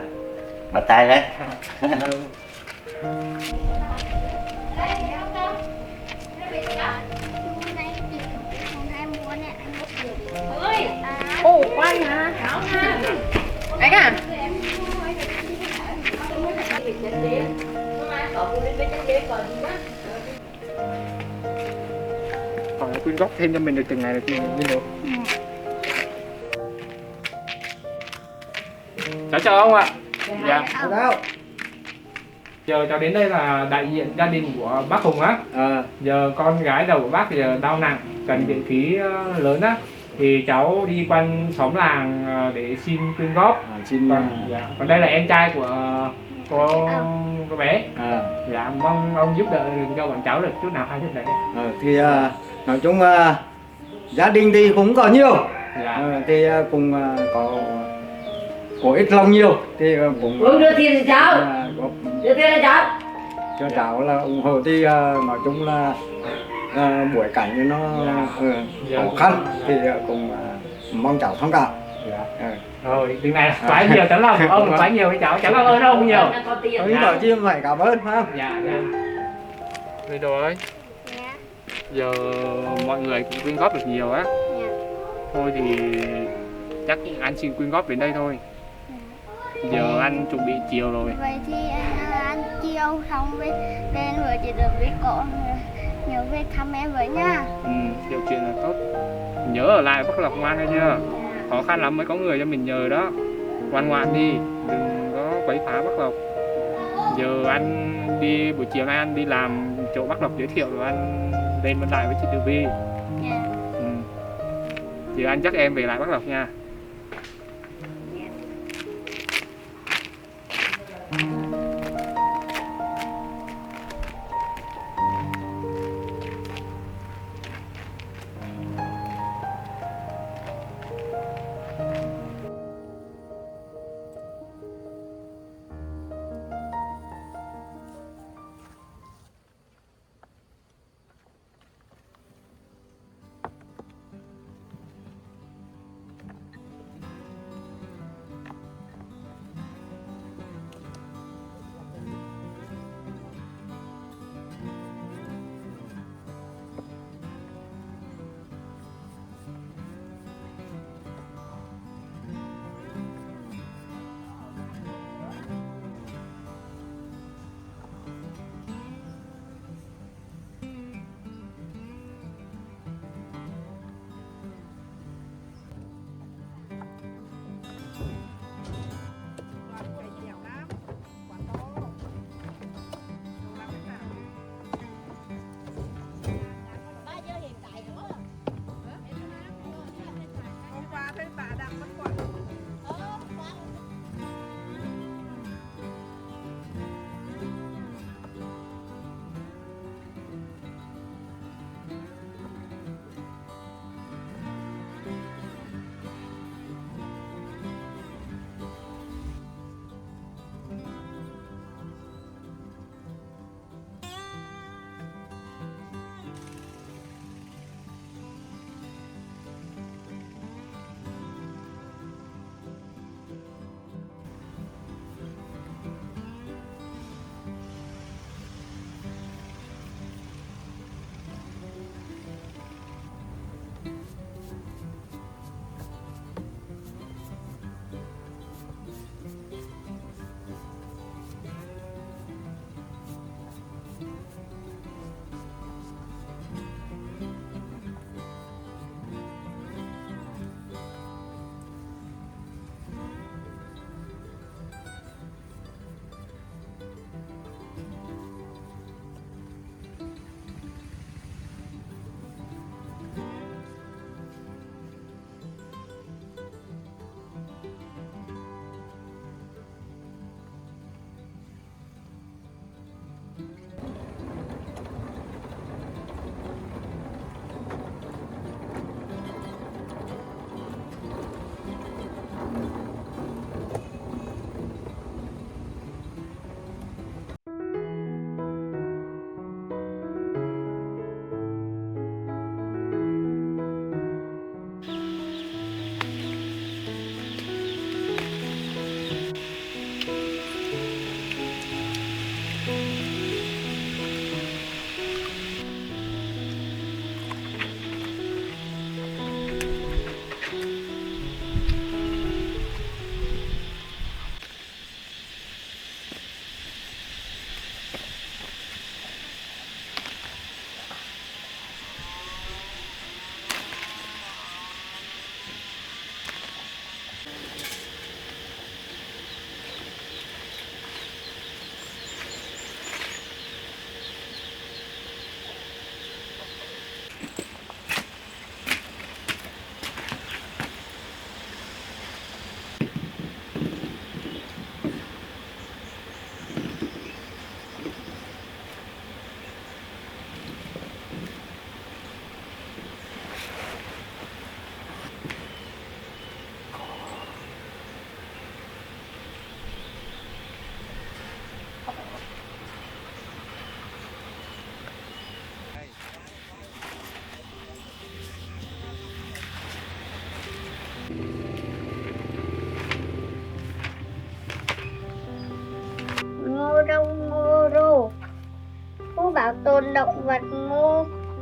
S6: Bắt tay đấy.
S3: Ồ, quay hả? Thảo ha. Đấy à?
S4: Còn quyên góp thêm cho mình được từng ngày là tiền được. Cháu chào ông ạ. Dạ.
S3: Đâu?
S4: Giờ cháu đến đây là đại diện gia đình của bác Hùng á. Giờ con gái đầu của bác giờ đau nặng, cần viện phí lớn á. Thì cháu đi quanh xóm làng để xin quyên góp. Còn đây là em trai của cô bé. Dạ, mong ông giúp đỡ cho bọn cháu được chút nào hay chút đấy.
S1: Thì nói chung gia đình thì cũng có nhiều. Thì cũng có ít lòng nhiều thì cũng
S3: Đưa tiền cho cháu. Đưa tiền cho cháu.
S1: Cho cháu là ủng hộ thì nói chung là buổi cảnh nó
S4: Dạ.
S1: khó khăn thì cũng mong cháu thông cảm.
S4: Rồi tiếng này quá nhiều tấm lòng của ông là quá nhiều với cháu cảm ơn ông nhiều.
S3: có tiền
S1: Lý do chi phải cảm ơn phải không?
S4: Dạ Rồi đồ ơi,
S5: Dạ.
S4: giờ mọi người cũng quyên góp được nhiều á,
S5: Dạ.
S4: thôi thì chắc anh xin quyên góp đến đây thôi. Giờ anh chuẩn bị chiều rồi.
S5: Vậy thì anh chiều xong với lên vừa chỉ được với con nhớ về thăm em với nha.
S4: Điều chuyện là tốt. Nhớ ở lại Bắc Lộc ngoan hay chưa? Khó khăn lắm mới có người cho mình nhờ đó. Ngoan ngoan đi, đừng có quấy phá Bắc Lộc. Giờ anh đi buổi chiều nay anh đi làm chỗ Bắc Lộc giới thiệu rồi anh lên bên lại với chị Tử Vi.
S5: Dạ.
S4: Giờ anh dắt em về lại Bắc Lộc nha.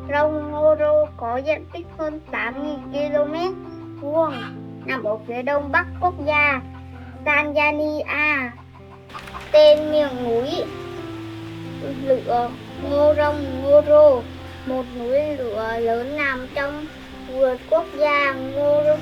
S5: Rông Ngô có diện tích hơn 8.000 km vuông, nằm ở phía đông bắc quốc gia Tanzania. Tên miệng núi lửa Ngorongoro, một núi lửa lớn nằm trong vườn quốc gia Ngorongoro.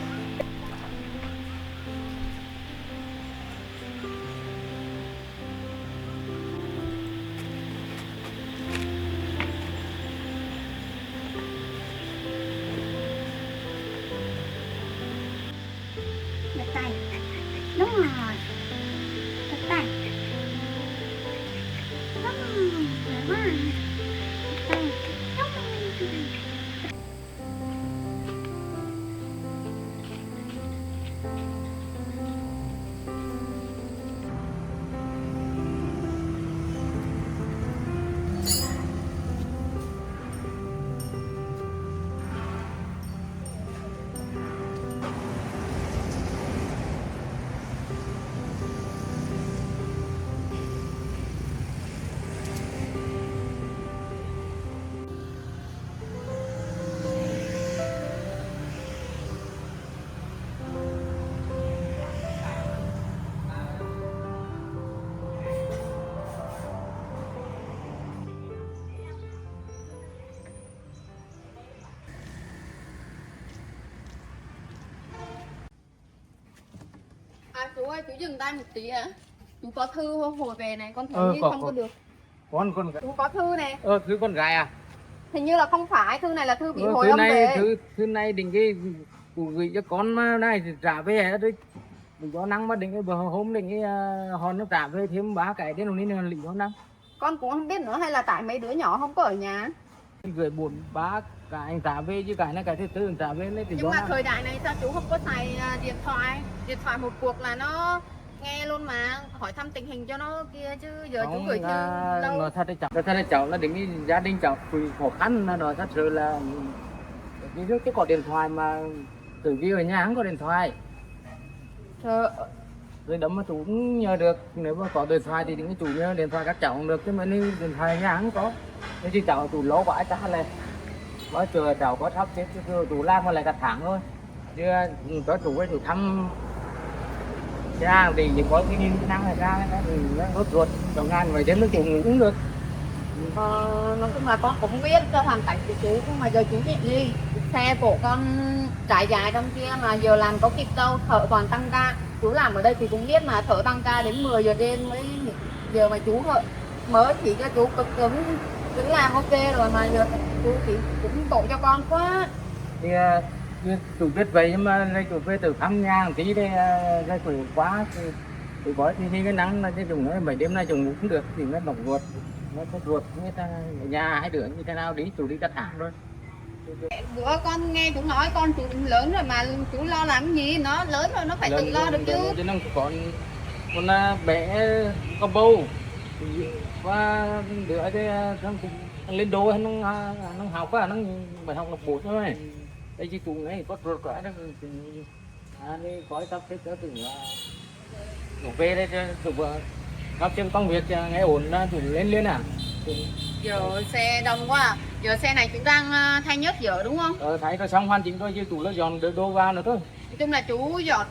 S5: Đặt tay, đúng rồi, đặt tay, đúng rồi, giỏi quá, đặt tay, đúng rồi.
S3: À chú ơi, chú dừng tay một tí ạ. Chú có thư hồi về này, con thấy như
S1: có,
S3: không có được.
S1: con
S3: Chú có thư này.
S1: thư con gái à?
S3: Hình như là không phải, thư này là thư bị hồi
S1: Thư
S3: âm
S1: này
S3: về.
S1: thư này định cái cụ gửi cho con mà này thì trả về hết đấy. Đừng có năng mà định cái bữa hôm định cái hòn nó trả về thêm 3 cái đến hôm nay lĩnh có năng.
S3: Con cũng không biết nữa, hay là tại mấy đứa nhỏ không có ở nhà.
S1: Gửi 4-3 cái anh trả về chứ cái này cái thứ tư anh trả về đấy thì
S3: Nhưng mà thời đại này sao chú không có xài điện thoại? Điện thoại một cuộc là nó nghe luôn mà, hỏi thăm tình hình cho nó kia chứ giờ chú gửi thư đâu.
S1: Nói thật đấy cháu là đến cái gia đình cháu khó khăn, nói thật sự là đi trước cái có điện thoại mà từ khi ở nhà không có điện thoại. Rồi đấm mà chú cũng nhờ được, nếu mà có điện thoại thì những cái chủ nhờ điện thoại các cháu cũng được, chứ mà nếu điện thoại ở nhà không có thế thì cháu chủ lỗ bãi trả lên nói chờ cháu có sắp xếp chứ chủ làm còn lại cả tháng thôi, chứ có chủ với chủ thăm ra thì chỉ có cái năng là ra thì nó rốt ruột đầu ngàn vậy đến nó chủ ngủ cũng được.
S3: Nói chung là con cũng không biết cho hoàn cảnh của chú, nhưng mà giờ chú chuyện gì xe của con trải dài trong kia mà giờ làm có kịp đâu, thợ toàn tăng ca. Chú làm ở đây thì cũng biết mà, thợ tăng ca đến 10 giờ đêm mới giờ mà chú mới chỉ cho chú cực cứng làm ok rồi mà giờ chú chỉ cũng tội cho con quá.
S1: Thì chủ biết vậy nhưng mà đây chủ về từ thăm nhà một tí đây đây chủ quá thì có thì cái nắng là cái dùng nó 7 đêm nay dùng ngủ cũng được thì nó bỏng ruột, nó có ruột người ta ở nhà hai đứa như thế nào đi chủ đi cả tháng rồi.
S3: Bữa con nghe chú nói con chú lớn rồi mà chú lo làm gì, nó lớn rồi nó phải tự lo được chứ.
S1: Chứ nó còn bé con bầu và đứa cái nó lên đô nó học á, nó phải học lập bộ thôi. Đây chỉ cùng ấy có ruột quả đó thì đi có sắp xếp cho từng đổ về đây cho tụi gặp chân công việc nghe ổn tụi lên lên à.
S3: Giờ xe đông quá à. Giờ xe này chú đang thay nhớt dở đúng không?
S1: Thấy rồi xong hoàn chỉnh thôi chứ tụi nó dọn đô vào nữa thôi.
S3: Nói chung là chú dọn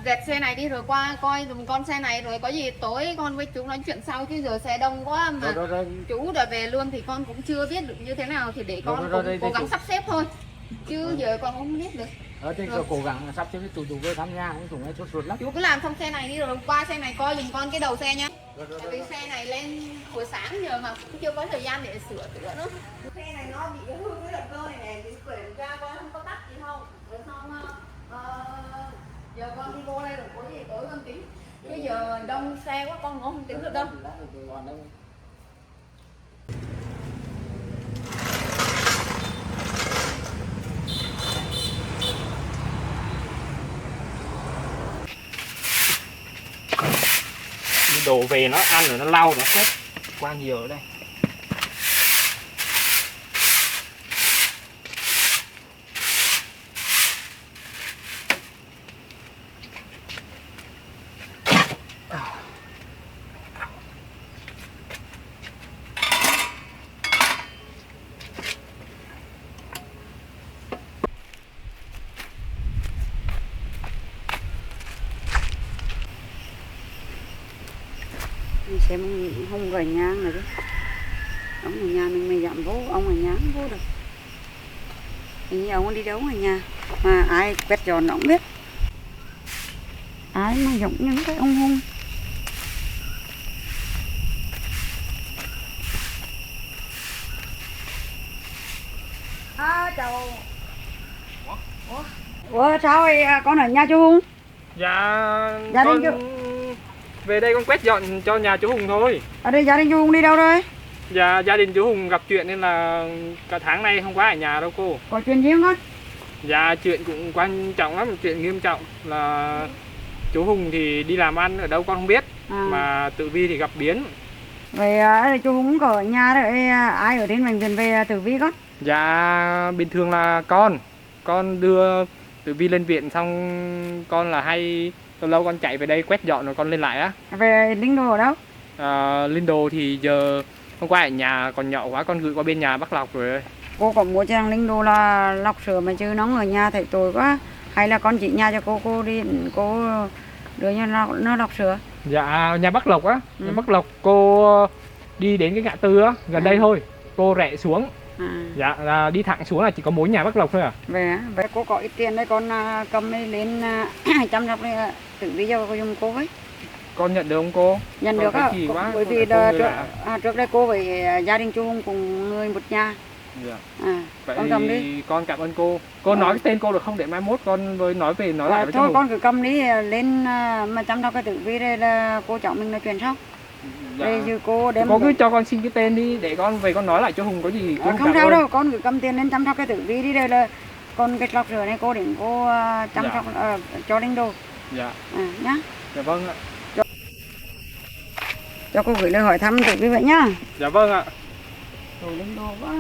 S3: dẹp xe này đi rồi qua coi dùm con xe này, rồi có gì tối con với chú nói chuyện sau, chứ giờ xe đông quá mà
S1: rồi.
S3: Chú đã về luôn thì con cũng chưa biết được như thế nào, thì để con cũng cố gắng sắp xếp thôi chứ giờ con không biết được.
S1: Thì cố gắng sắp xếp tụi về thăm nhà cũng tụi nó sốt ruột lắm.
S3: Chú cứ làm xong xe này đi rồi qua xe này coi dùm con cái đầu xe nha. Tại vì xe này lên buổi sáng giờ mà cũng chưa có thời gian để sửa nữa. Xe này nó bị hư cái động cơ này này, thì kiểm tra coi không có tắt gì không. Rồi xong giờ con đi vô đây rồi có gì tối con tính. Chứ giờ đông xe quá con cũng không tính được đâu.
S4: Đổ về nó ăn rồi nó lau nó hết qua nhiều ở đây.
S2: xem không ở nhà rồi chứ. Ông ở nhà mình mới dám vô, ông ở nhà không vô được. Hình như ông đi đâu ở nhà mà ai quét dọn nó không biết. Ai mà giống những cái ông hung. Chào. Ủa sao vậy? Con ở nhà chú Hùng?
S4: Dạ,
S2: Gia đình
S4: con về đây con quét dọn cho nhà chú Hùng thôi.
S2: Ở đây gia đình chú Hùng đi đâu rồi?
S4: Dạ, gia đình chú Hùng gặp chuyện nên là cả tháng nay không quá ở nhà đâu cô.
S2: Có chuyện gì không con?
S4: Dạ, chuyện cũng quan trọng lắm, chuyện nghiêm trọng là chú Hùng thì đi làm ăn ở đâu con không biết, mà Tử Vi thì gặp biến.
S2: Vậy chú Hùng có ở nhà rồi, ai ở trên bệnh viện về Tử Vi con?
S4: Dạ, bình thường là con đưa Tử Vi lên viện xong con là hay lâu lâu con chạy về đây quét dọn rồi con lên lại á.
S2: Về Linh Đô ở đâu?
S4: Linh Đồ thì giờ hôm qua ở nhà còn nhỏ quá con gửi qua bên nhà Bắc Lộc rồi.
S2: Cô có mua cho thằng Linh Đô là lọc sữa mà chứ nó ở nhà thấy tội quá. Hay là con chỉ nhà cho cô đi, cô đưa nó lọc sữa?
S4: Dạ, nhà Bắc Lộc á, nhà Bắc Lộc cô đi đến cái ngã tư á, gần đây thôi, cô rẽ xuống. Dạ, là đi thẳng xuống là chỉ có mỗi nhà Bắc Lộc thôi à.
S2: Vậy cô có ít tiền đấy, con cầm đi lên chăm sóc Tử Vi cho cô dùng cô với.
S4: Con nhận được không cô?
S2: Nhận được á, bởi vì trước đây cô với gia đình chú Hùng cùng người một nhà.
S4: Dạ.
S2: Vậy
S4: con
S2: cầm đi.
S4: Con cảm ơn cô. Cô nói cái tên cô được không để mai mốt con với nói về nói lại với
S2: thôi con cứ cầm đi lên mà chăm sóc cái Tử Vi đây là cô cháu mình nói chuyện sau.
S4: Dạ.
S2: Đây chứ cô đem.
S4: Cô cứ cho con xin cái tên đi để con về con nói lại cho Hùng có gì.
S2: Không sao đâu, con cứ cầm tiền lên chăm sóc cái Tử Vi đi, đây là con cái lọc sữa này cô đến cô chăm sóc cho Linh Đô.
S4: Dạ.
S2: Nhá.
S4: Dạ vâng ạ.
S2: Cho cô gửi lời hỏi thăm Tử Vi vậy nhá.
S4: Dạ vâng ạ.
S2: Đồ Linh Đô quá.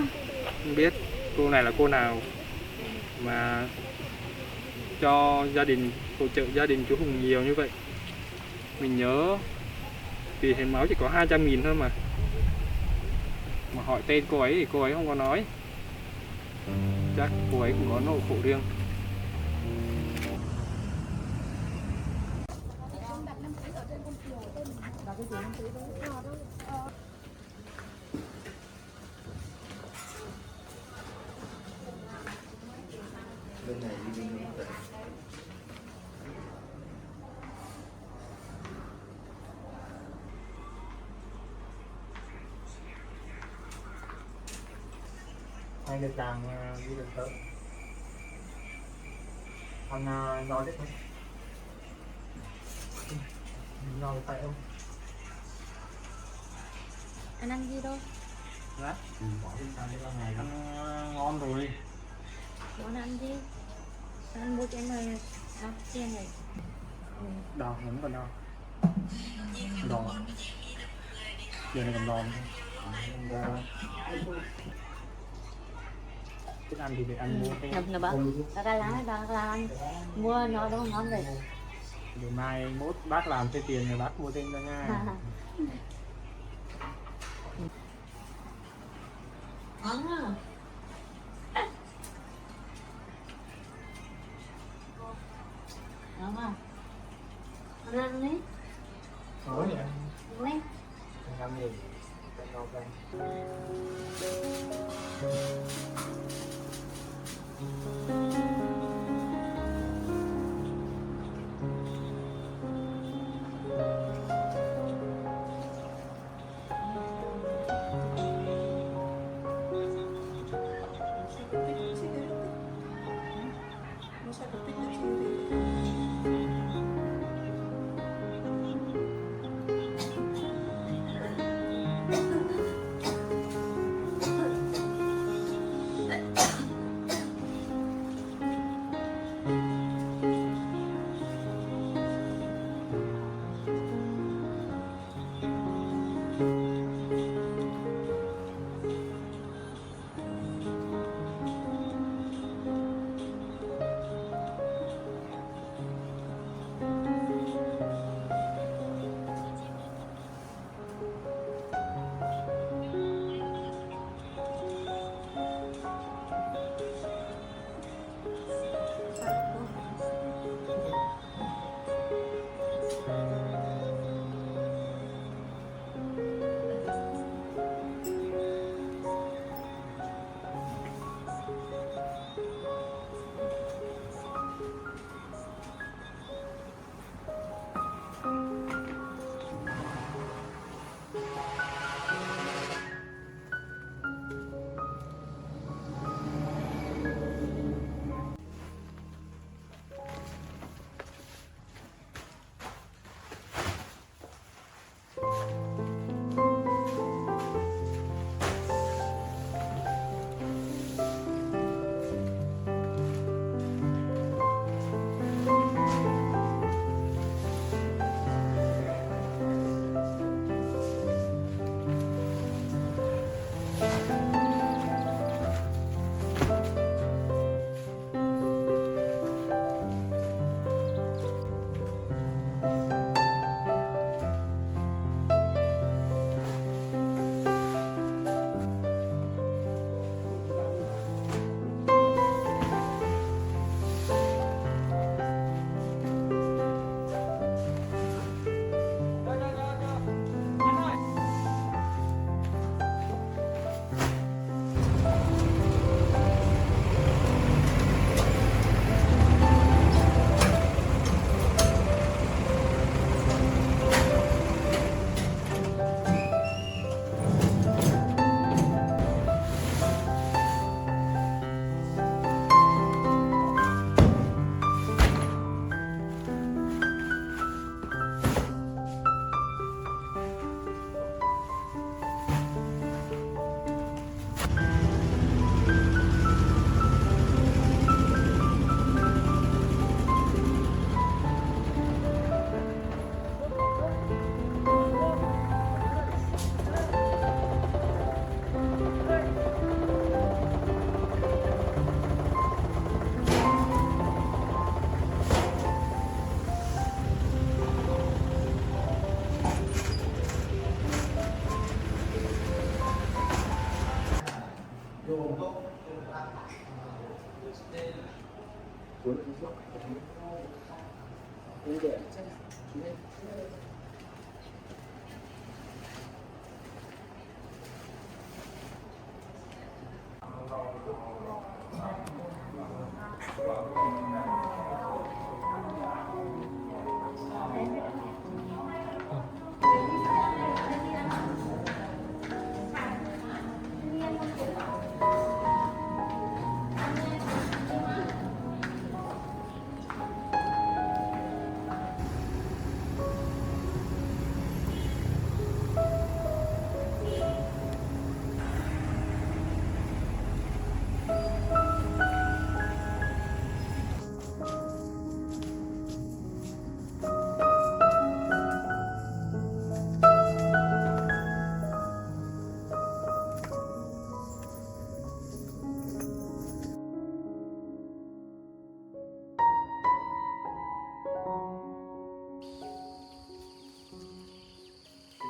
S4: Không biết cô này là cô nào mà cho gia đình hỗ trợ gia đình chú Hùng nhiều như vậy. Mình nhớ vì hiến máu chỉ có 200.000 thôi mà hỏi tên cô ấy thì cô ấy không có nói. Chắc cô ấy cũng có nỗi khổ riêng.
S1: Hai giờ chàng đi được tới. Anh nói đấy thôi. Nói phải không?
S3: Anh ăn gì đâu?
S1: Dạ. Ăn ngon rồi.
S3: Muốn ăn gì? Anh mua cái này đắt tiền này.
S1: Đò, vẫn còn đò. Đò. Giờ này còn đò nữa. Thích ăn thì để ăn mua thêm.
S3: Nhập bác. Cái lá ăn mua nó đâu ngon vậy.
S1: Để mai mốt bác làm thêm tiền rồi bác mua thêm cho nha.
S3: Ngon à. Ngon à. Ăn ăn đi.
S1: Thôi vậy.
S3: Đi.
S1: Ăn gì? Ngon đây.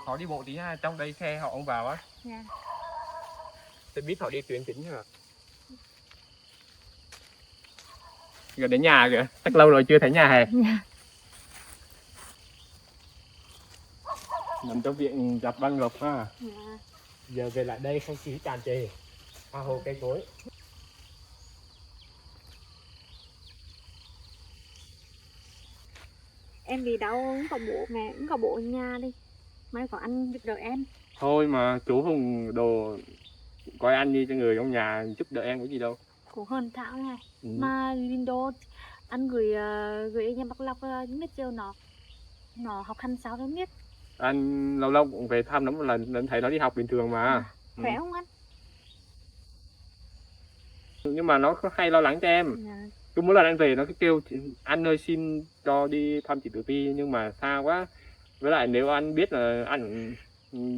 S4: Khó đi bộ tí ha, trong đây xe họ không vào á.
S3: Dạ.
S4: Tôi biết họ đi tuyến chính rồi. Gần đến nhà kìa, chắc lâu rồi chưa thấy nhà hè.
S3: Dạ.
S4: Nằm trong viện dọc băng ngọc ha.
S3: Dạ.
S4: Giờ về lại đây không khí tràn trề, hoa hồ cây cối.
S7: Em đi đâu cũng có bộ mẹ cũng có bộ ở nhà đi, mai có anh giúp đỡ em.
S4: Thôi mà chú Hùng đồ coi ăn đi cho người trong nhà giúp đỡ em có gì đâu.
S7: Cũng hơn Thảo này.
S4: Ừ.
S7: Mà Lindo anh gửi em Bắc Lộc biết chưa, nó học hành sao em biết.
S4: Anh lâu lâu cũng về thăm nó một lần thấy nó đi học bình thường mà.
S7: Khỏe không anh?
S4: Nhưng mà nó có hay lo lắng cho em.
S7: Dạ.
S4: Cứ mỗi lần anh về nó cứ kêu anh ơi xin cho đi thăm chị Tử Ti, nhưng mà xa quá. Với lại nếu anh biết là anh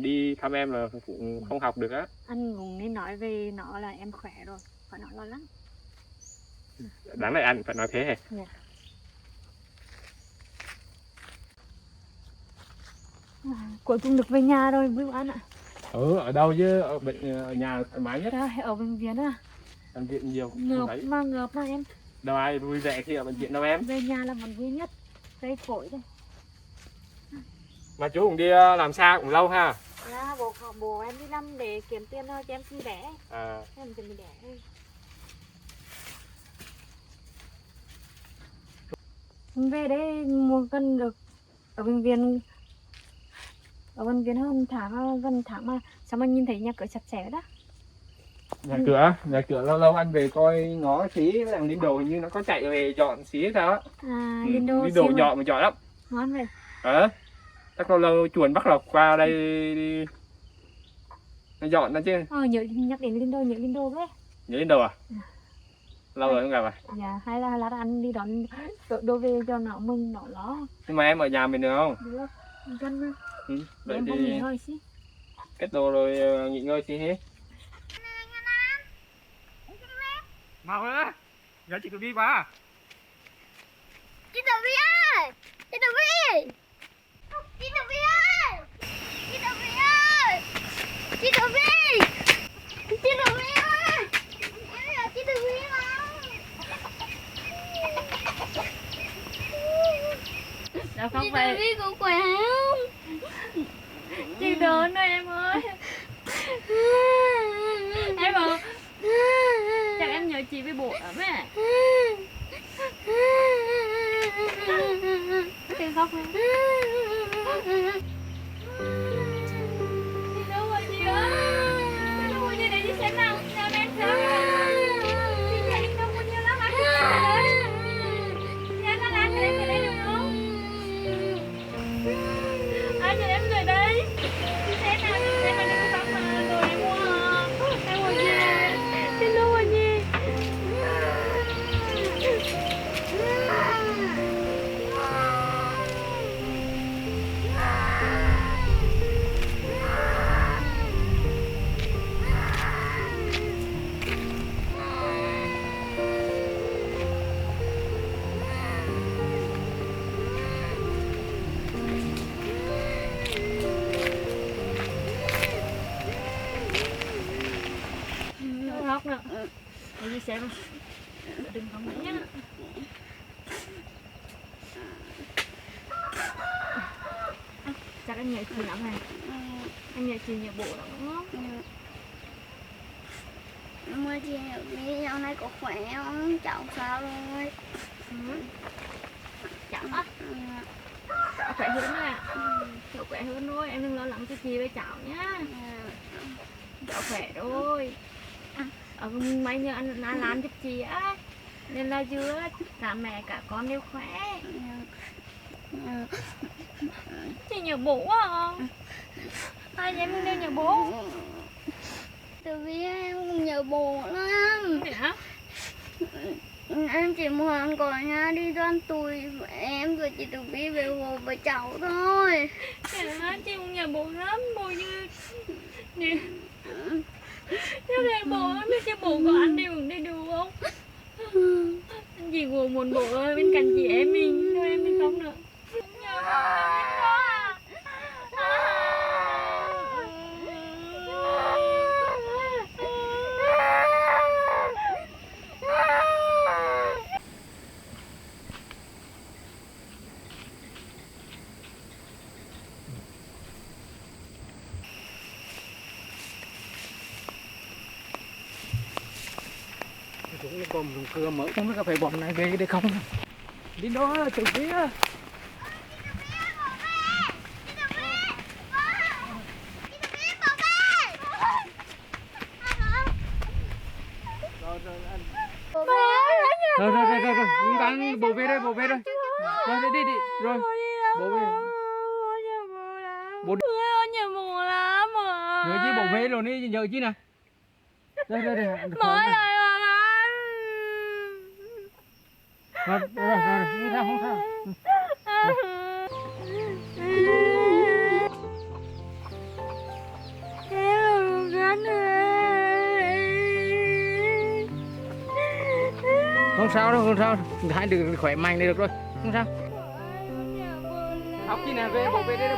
S4: đi thăm em là cũng không học được á.
S7: Anh cũng nên nói về nó là em khỏe rồi, phải nói lo lắng.
S4: Đáng lẽ anh phải nói thế hề.
S7: Dạ. Cuối cùng được về nhà rồi Bưu Anh ạ.
S4: Ở đâu chứ, ở nhà thoải mái nhất.
S7: Đây, ở bệnh viện à.
S4: Bệnh viện nhiều không
S7: Ngợp
S4: thấy.
S7: ngợp mà em.
S4: Đâu ai vui vẻ khi ở bệnh viện đâu em.
S7: Về nhà là vẫn vui nhất. Cây phổi đây.
S4: Mà chú cũng đi làm xa cũng lâu ha.
S7: Là bố em đi làm để kiếm tiền cho em sinh đẻ.
S4: À.
S7: Em chuẩn bị đẻ. Về đây mua cân được ở bệnh viện hơn gần tháng mà sao mà nhìn thấy nhà cửa sạch sẽ đó.
S4: Nhà cửa lâu lâu anh về coi ngó xí, thằng Lindo hình như nó có chạy về dọn xí hay sao á.
S7: À,
S4: Lindo
S7: siêu
S4: nhỏ mà giỏi lắm.
S7: ngon vậy.
S4: Chắc lâu lâu chuồn Bắc Lộc qua đây đi. Nó dọn nó chứ.
S7: Nhớ nhắc đến nhớ Lindo đấy.
S4: Nhớ Lindo à? Lâu rồi không gặp à?
S7: Dạ, hay là lát anh đi đón đồ về cho nó mừng nó lo.
S4: Nhưng mà em ở nhà mình được không?
S7: Được, gần mà.
S4: Ừ, vậy
S7: Em
S4: thì
S7: không nghỉ ngơi xí.
S4: kết đồ rồi nghỉ ngơi xí hết. Mau á, giờ chị Tử Vi qua.
S5: Chị Tử Vi ơi! Chị Tử Vi! Chị Tử Vi ơi! Chị Tử Vi ơi! Chị Tử Vi! Chị Tử Vi ơi! Em là chị Tử Vi mà!
S7: Đâu không
S5: Chị
S7: phải.
S5: Tử Vi cũng khỏe không?
S7: Chị đớn rồi em ơi. Em ơi. Chắc em nhớ chị với bộ lắm à. Chị khóc không? Chị đâu rồi chị ơi? Chị đâu rồi chị để chị xem nào. Chào em sao? Chị chạy đi đâu có nhiều lắm anh. Chị ăn nó làm cái đấy được không? Anh nhìn em về đây. Chị xem nào, chị xem nào đừng có khóc mà. Rồi em mua hả? Em mua gì? Chị đâu rồi gì? Để đi xem. Đừng không nhé. Chắc anh nhớ chị lắm này. Anh nhớ chị nhiều bộ lắm đúng không?
S5: Mà chị đi dạo này có khỏe không? Cháu sao rồi?
S7: Cháu á. Cháu khỏe hơn rồi ạ. Cháu khỏe hơn rồi, em đừng lo lắng cho chị với cháu nhá. Cháu khỏe rồi. Mấy nhờ anh làm giúp chị á. Nên là chưa cả mẹ cả con đều khỏe. Chị nhớ bố à? Hai anh em mình đều nhớ bố.
S5: Từ vì em cũng nhớ bố lắm.
S7: Hả?
S5: Em chỉ muốn có nhà đi đoan tuổi em rồi chị Tử Vi về hồ với cháu thôi.
S7: Chị cũng nhớ bố lắm. Bố như nếu này bố biết cho bố có ăn đầy đủ không? Anh chỉ muốn bố ở bên cạnh chị em mình thôi, em đi không nữa. Nhớ bố
S1: Chúng nó còn cửa mở không biết có phải bọn này về đây không. Đi đó từ phía. Rồi gắng bố về đây rồi đi rồi bố về bố
S7: nhớ bố lắm mà.
S1: rồi chứ bố về rồi đi giờ chứ nè đây
S7: Mở lại hoàng anh.
S1: rồi đi ra không sao. Không sao đâu, không sao, hai đứa khỏe mạnh này được rồi, không sao. Học khi nào về, bố về đây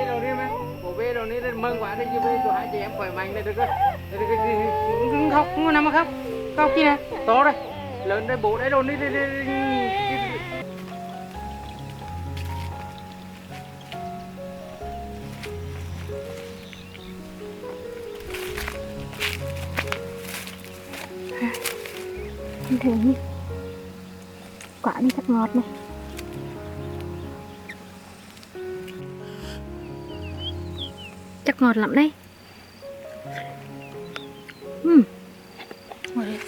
S1: rồi đi mà, bố về rồi đi mừng quá đi, chứ về cho hai chị em khỏe mạnh này được rồi. Không khóc, không có nằm mà khóc, khóc khi nào, to rồi, lớn đây bố đấy rồi đi.
S7: Anh thấy nhỉ? Quả đi thật ngọt này. Chắc ngọt lắm đấy. Ngọt đấy.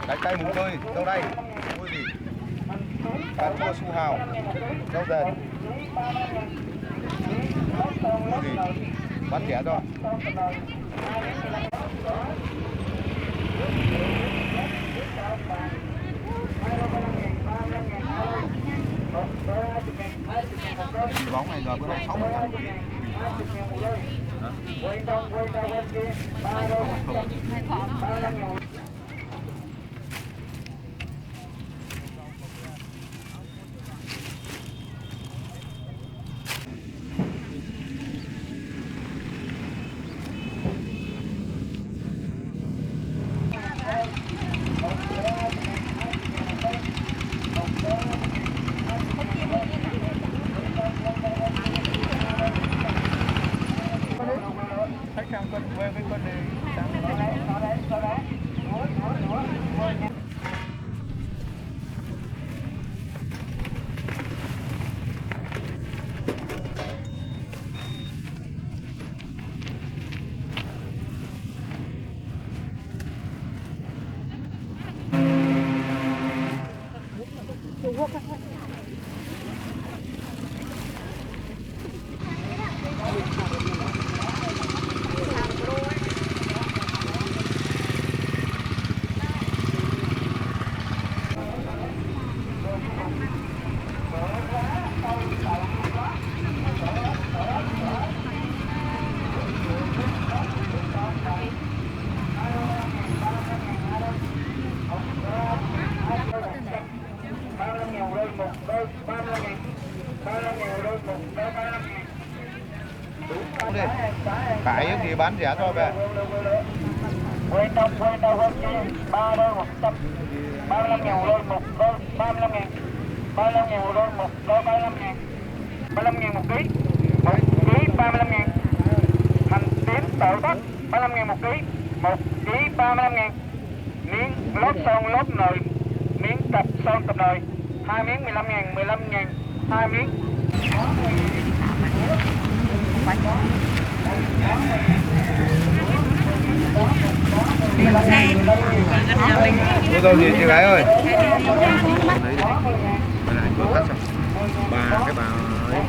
S8: Trái cây mùng tươi, đâu đây? Mua gì? Cà chua su hào, rau dền. Mua gì? Bán rẻ cho. Cái bóng này giờ bữa nay 60.000 một ký. Cải thì bán rẻ thôi về.
S1: Quên đâu hơn chi 3 đôi 100 35.000 một đôi, một đôi 35.000 35.000 một đôi, một đôi 35.000 35.000 một ký, một ký 35.000. Hành tím tự bắt 35.000 một ký, một ký 35.000. Miếng lót son lót nồi, miếng cặp son cặp nồi 2 miếng 15.000 15.000 2 miếng.
S8: Mua rau gì chị gái ơi? Lấy đi. Đây là anh vừa cắt xong. Ba cái bà ấy.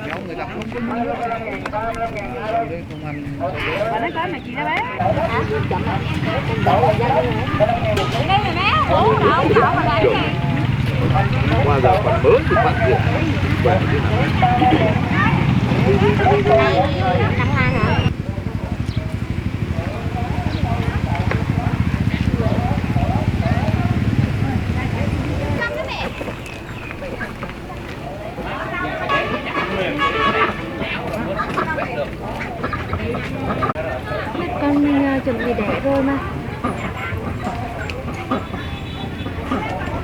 S8: Nhóm người ta không có mua đây không ăn.
S7: Bà nói có mà chị đó bé. Đây này bé, ủa đâu mà lại cái
S6: Qua giờ còn mới thì phát triển.
S7: con chuẩn bị đẻ rồi mà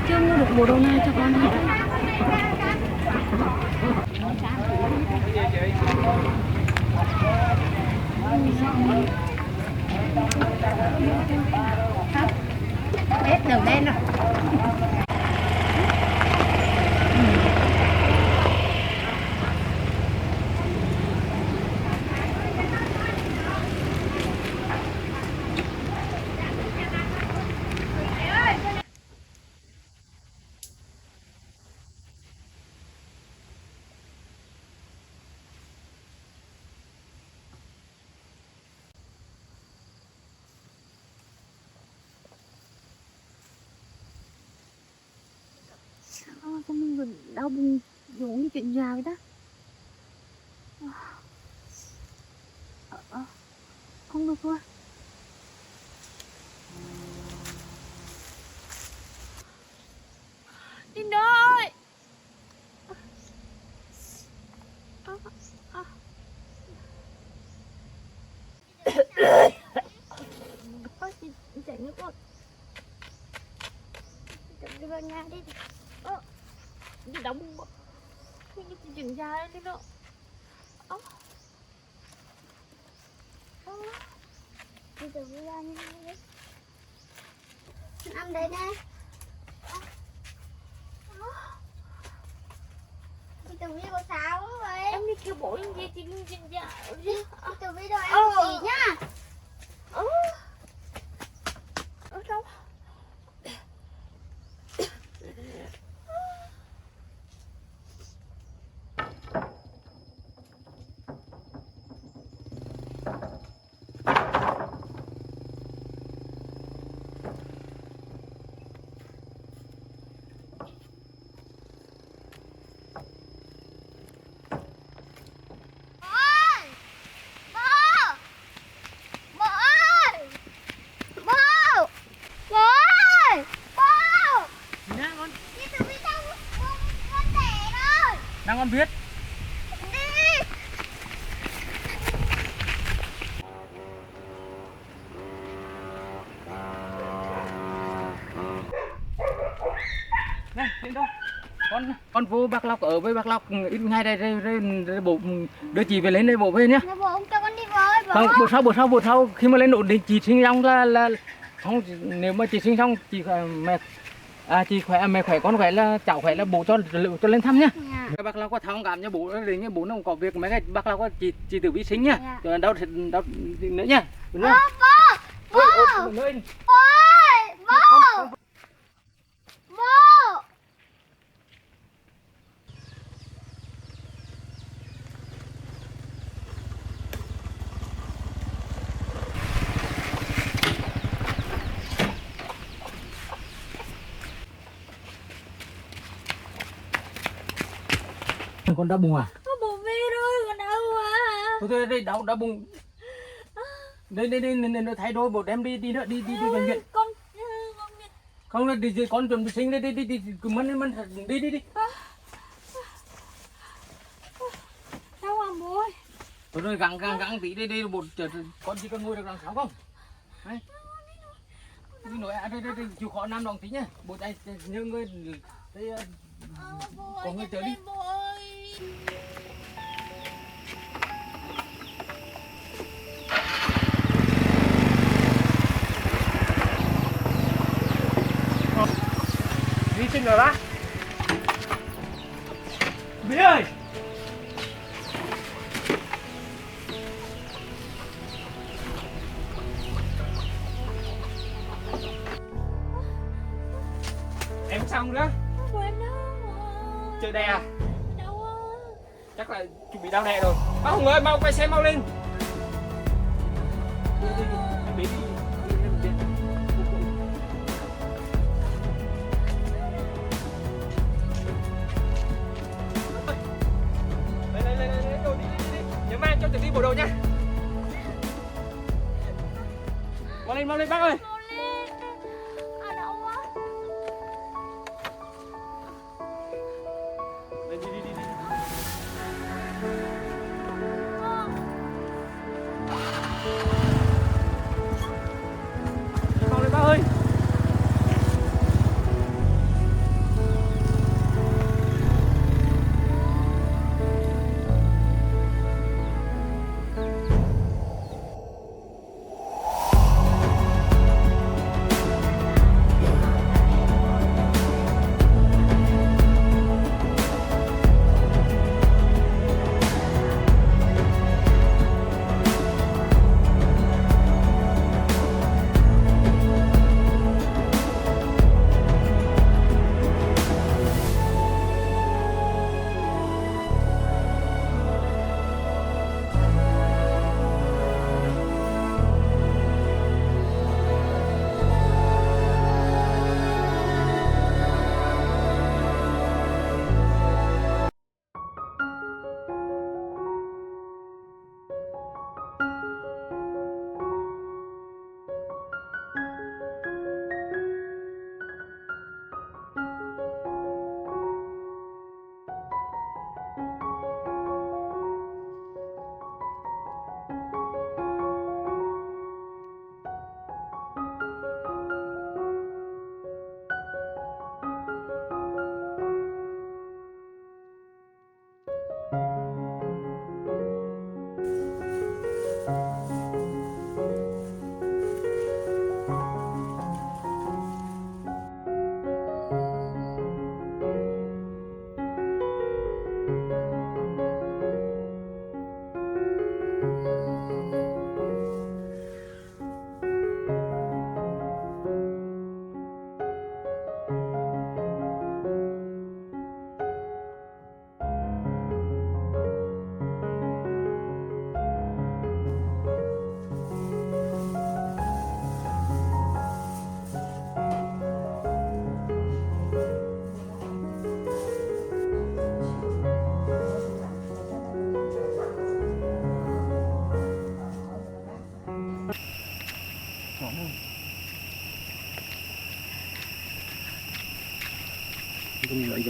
S7: chưa mua được bộ đồ nào cho con hết.
S3: Hết đường đen rồi.
S7: Sao mình đau bụng giống như chuyện già vậy đó. Không được thôi. Đi ơi. Chạy nước con. Đi vào nhà đi. Đi đóng bụng. Cái chuyện già đi đó.
S5: Đi từ Vi ra đi. Nằm đây nè. Đi từ Vi có sao không vậy?
S7: Em đi kêu bố em gì thì
S5: Đi từ Vi đâu em xỉ nhá. Đâu?
S1: Đang con viết. Này, đến đâu? Con vô Bạc Lộc, ở với Bạc Lộc ít ngày đây, đây bộ đưa chị về lên đây bộ về nhá.
S5: Bố không cho con đi với bố.
S1: Không, bữa sau khi mà lên ổn định chị sinh xong là không, nếu mà chị sinh xong chị mẹ chị khỏe, mẹ khỏe, con khỏe, là cháu khỏe là bố cho lên thăm nhá. Các bác Lộc có thông cảm cho bố, đến như bố nó không có việc mấy cái bác Lộc có chị Tử Vi sinh nhá. Rồi đâu nữa nhá. Đúng không?
S5: Bố.
S1: Ôi,
S5: Ôi, bố. Bố.
S1: con đau bụng à?
S7: Bố về rồi, con đau quá.
S1: Thôi đây đau bụng. Đây thay đôi bố đem đi nữa, đi bệnh viện.
S7: Con
S1: Không là đi con chuẩn bị sinh đi cứ mân đi.
S7: đau à bố ơi.
S1: Rồi gắng tí đi bố chờ con chỉ cần ngồi được làm sao không? Đấy. Đi nói đây chịu khó nam đồng tí nhá. Bố tay nhớ người đây có người chờ đi.
S7: Bố ơi.
S4: Đi xin rồi bác. Bí ơi. Em xong nữa.
S7: Bố em đau à.
S4: Chơi đè à?
S7: Đau à.
S4: Chắc là chuẩn bị đau đè rồi. Bác Hùng ơi, mau quay xe mau lên. Em biết đi. Lên đồ đi. Nhớ mang cho Tử Vi bộ đồ nha. Mau lên bác ơi.
S7: Mau lên. À đau quá.
S4: Đi. Mau lên bác ơi.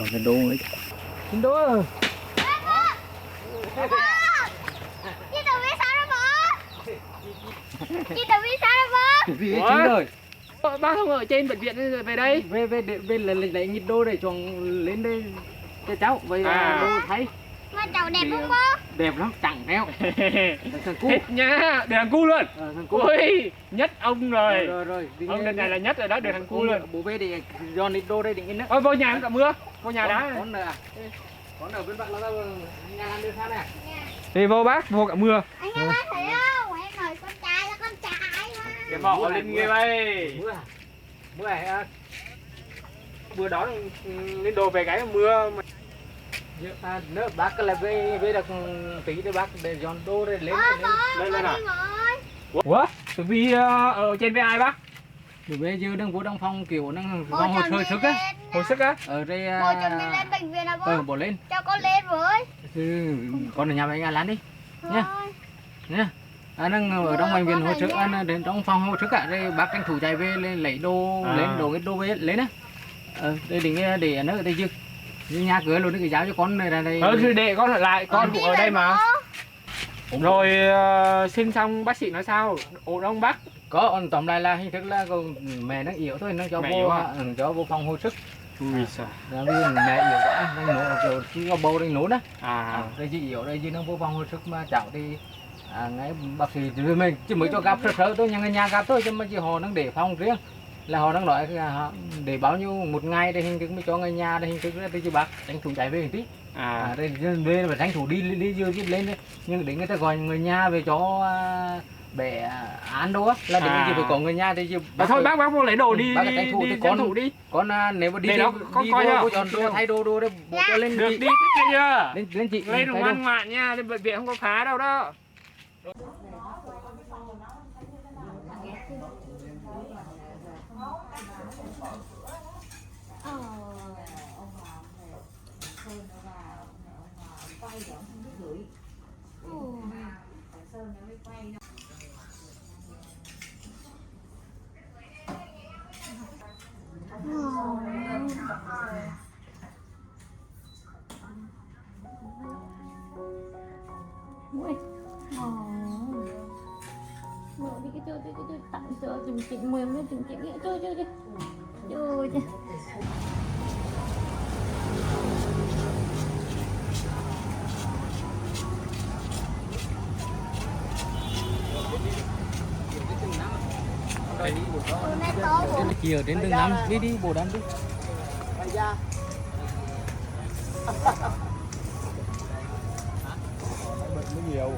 S1: dọn cái đồ ấy. Xin đồ ơi.
S5: Chị tự biết sao đó bố? Chị tự biết sao đó bố?
S1: Vì chính rồi.
S4: Bác không ở trên bệnh viện rồi về đây.
S1: Về lấy nhịp đô để chọn lên đây cho cháu với đồ thấy.
S5: Mà cháu đẹp không bố?
S1: Đẹp lắm, chẳng theo. Thằng cu.
S4: Hết nha, để thằng cu luôn.
S1: Thằng cu.
S4: Ôi, nhất ông rồi.
S1: Rồi.
S4: Ông lần này là nhất rồi đó, để thằng cu luôn.
S1: Bố về để dọn nhịp đô đây để in nữa.
S4: Ôi, vô nhà cả mưa, vô nhà đá.
S1: Con ở bên bạn là nhà làm đưa xa nè.
S4: Đi vô bác, vô cả mưa.
S5: Anh nghe bác thấy không? Em nói con trai là con trai mà.
S4: Cái mỏ lên nghe bay.
S1: Mưa này
S4: Mưa đó lên đồ về cái mưa.
S1: nếu bác là về được tí thì bác để dọn đô đây lên
S4: Lên à?
S5: Rồi.
S4: Ủa? Tụi Vi ở trên với ai bác?
S1: Rồi bây giờ đang vô trong phòng kiểu đang
S5: Bố
S1: phòng
S5: cho
S1: hồi
S5: mình
S1: sức á.
S5: lên.
S4: Hồi sức á?
S1: Ở đây
S5: Bố cho mình lên bệnh viện à bố?
S1: bỏ lên.
S5: Cho con lên với.
S1: Con ở nhà với anh Lan đi nha.
S5: Rồi.
S1: Nha. Đang ở trong bệnh viện hồi sức đến trong phòng hồi sức ạ. Đây bác tranh thủ chạy về lên lấy đồ lên đồ cái đồ về lấy đó. Đây để nó ở đây chứ. Nhà cửa luôn cái giáo cho con này ra đây.
S4: Thì để con ở lại, con cũng ở đây mà. Rồi xin xong bác sĩ nói sao? Ổn không bác?
S1: Có tóm lại là hình thức là mẹ nó yếu thôi, nó cho
S4: Mẹ yếu à?
S1: cho vô phòng hồi sức.
S4: Ui sao?
S1: Đang đi mẹ yếu quá, đang nổ rồi chỉ có bầu đang nổ đó.
S4: Đây
S1: Đây chị yếu đây chứ nó vô phòng hồi sức mà cháu thì ngay bác sĩ thì mình chỉ mới cho gặp sơ thôi, nhưng nhà gặp thôi chứ mà chỉ họ đang để phòng riêng. Là họ đang nói để bao nhiêu một ngày để hình thức mới cho người nhà để hình thức ra chứ bác tranh thủ chạy về một tí. Đây về phải tranh thủ đi chưa chứ lên đấy. Nhưng để người ta gọi người nhà về cho bé ăn đâu á là để chỉ phải có người nhà thì chứ
S4: thôi bác vô lấy đồ đi,
S1: bác tranh thủ thì
S4: con thủ đi.
S1: Con nếu mà đi
S4: Để đó, con coi
S1: vô dọn đồ thay đồ đấy bộ cho lên
S4: Được
S1: chị.
S4: đi thích chưa?
S1: Lên chị
S4: Lên
S1: thay
S4: đừng
S1: đồ.
S4: ngoan ngoãn nha, lên bệnh viện không có phá đâu đó.
S7: Ui. Mở đi cái chơi tặng cho chừng chỉnh mềm lên chừng chỉnh nghĩa chơi chơi.
S1: Chiều đến đường năm đi bộ đám đi.
S8: Bệnh nó nhiều.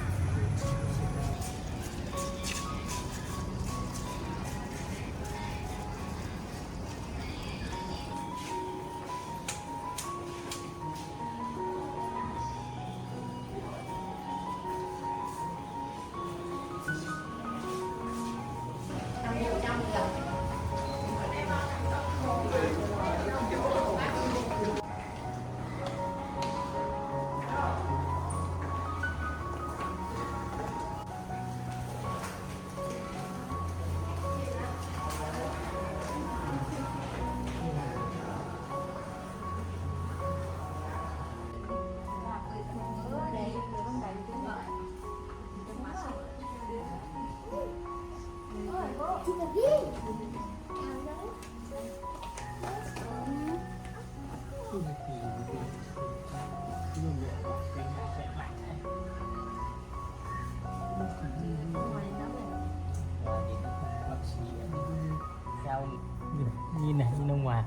S1: Nhìn này nhìn ở ngoài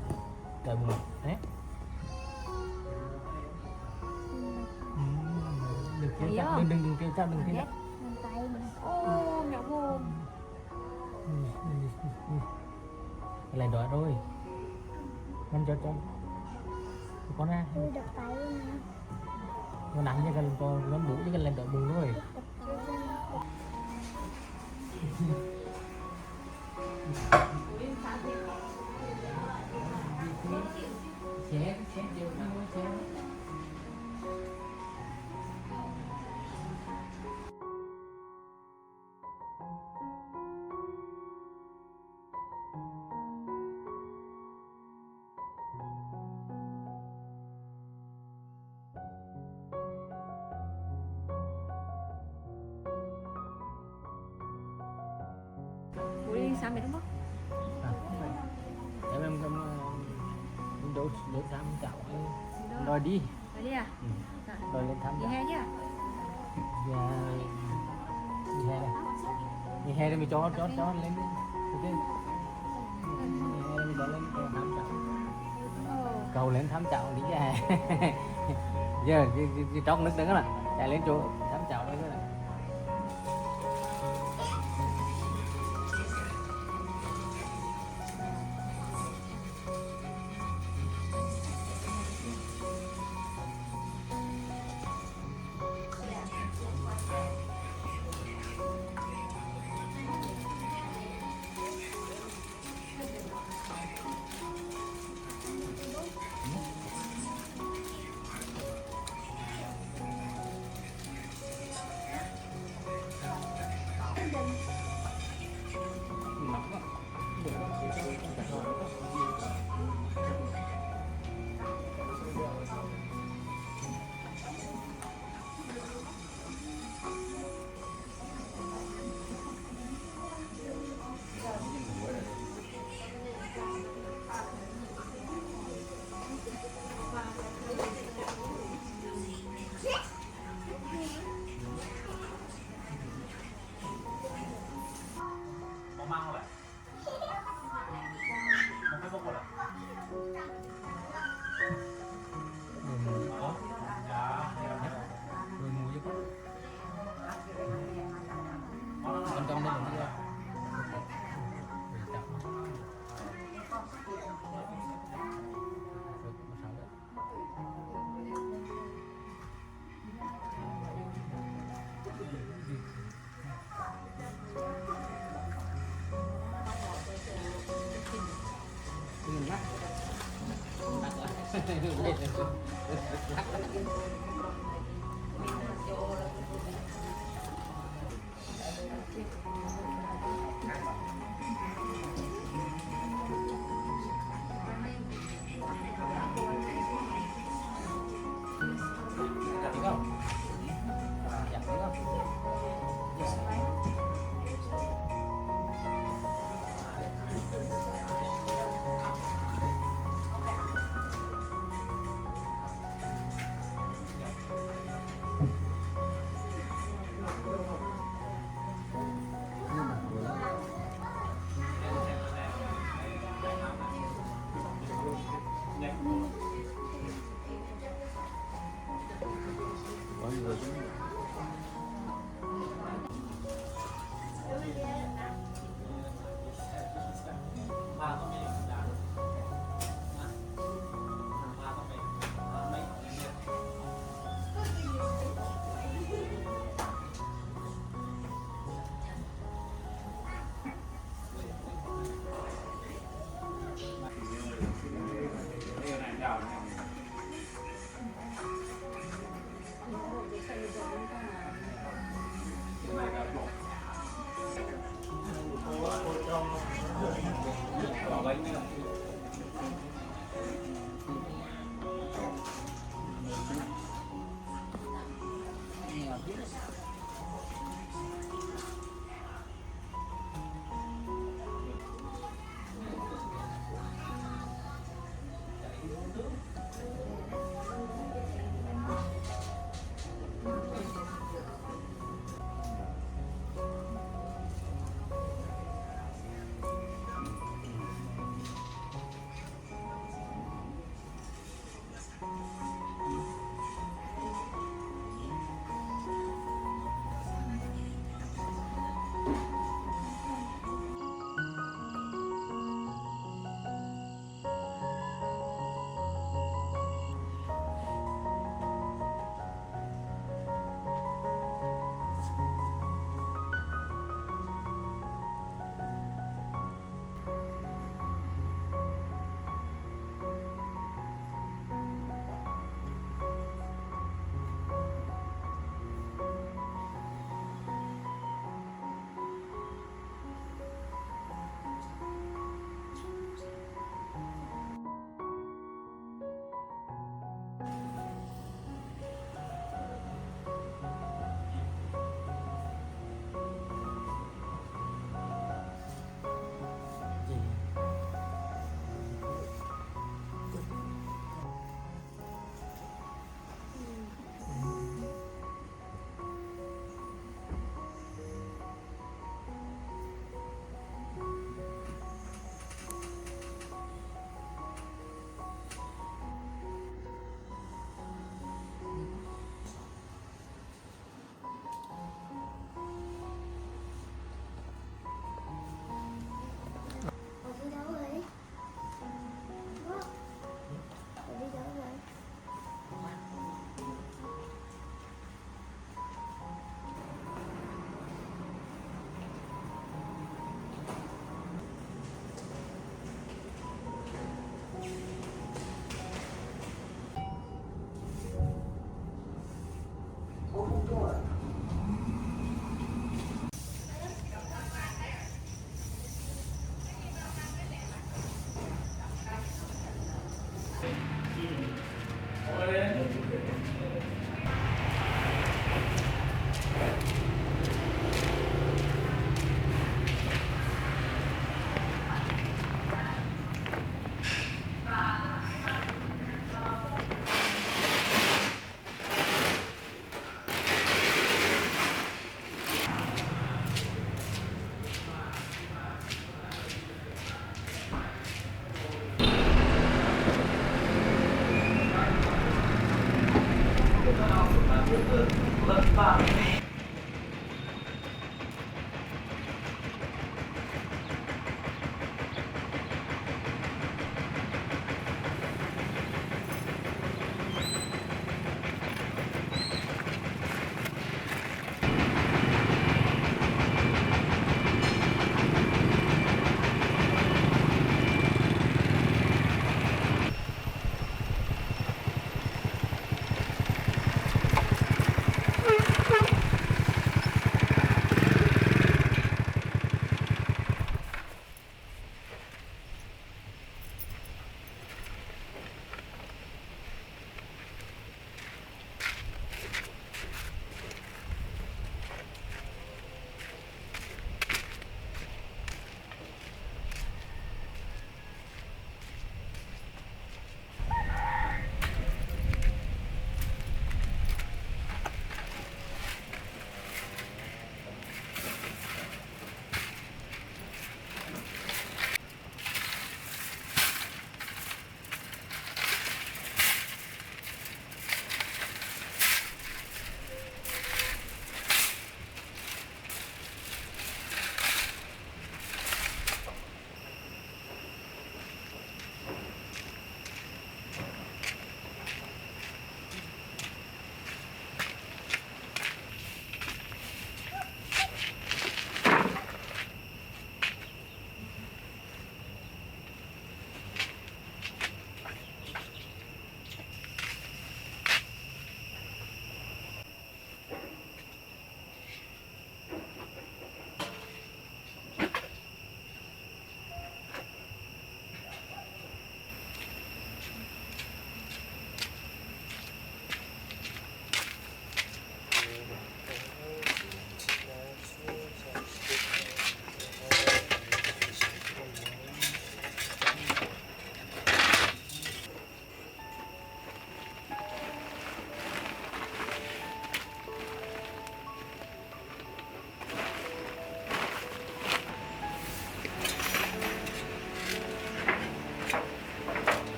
S1: trời buồn đấy. Đừng kêu chắc đừng kêu chắc đừng kêu chắc.
S7: Ô, mẹ buồn.
S1: Lại đói rồi. Ăn cho con ra. Con nặng cho con nó bủ chứ cái lên đỡ bụng rồi.
S7: sao mày đúng không?
S1: Em đâu để thăm cháu rồi đi
S7: Rồi đi à?
S1: rồi lên thăm
S7: Đi
S1: cháu.
S7: hè chứ?
S1: Dạ đi hè đây, đi hè đây mình cho lên đi. Ok. Đi hè đây mình cho lên cầu thăm cháu, cầu lên thăm cháu đi ra. Giờ đi trong nước đứng đó nè, chạy lên chỗ thăm cháu đấy nữa.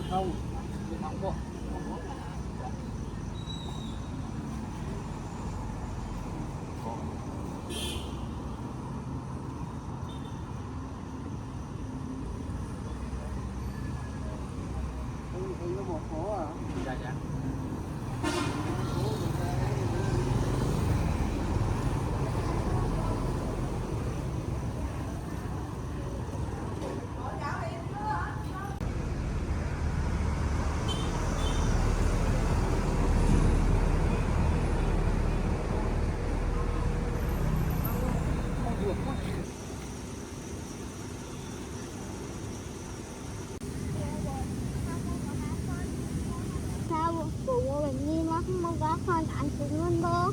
S1: Không, không có. Dạ dạ.
S5: Sao bố mua bánh mì mà không mua cá con ăn cũng luôn bố.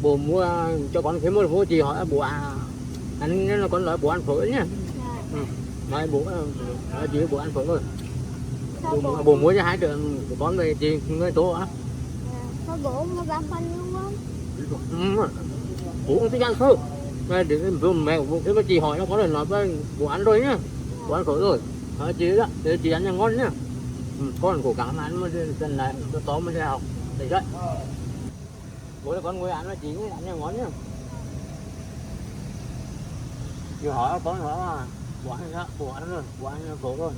S1: Bố mua cho con phải mua chị hỏi bố anh là con nói bố ăn phở nhá. Nói bố nói chị bố ăn phở rồi. Bố mua cho 2 triệu của con về chị người tô á.
S5: Sao bố mua cá con luôn không?
S1: Bố không thích ăn phở. Để mẹ bố cái chị hỏi nó có lời nói với bố ăn rồi nhá. Bố ăn phở rồi. Chị đó, để chị ăn cho ngon nhá. Con cố gắng ăn mà dần lại cho to mới đi học. Đấy đấy. Bố là con ngồi ăn với chị ăn cho ngon nhá. Chị hỏi con hỏi mà bố ăn rồi, bố ăn phở rồi.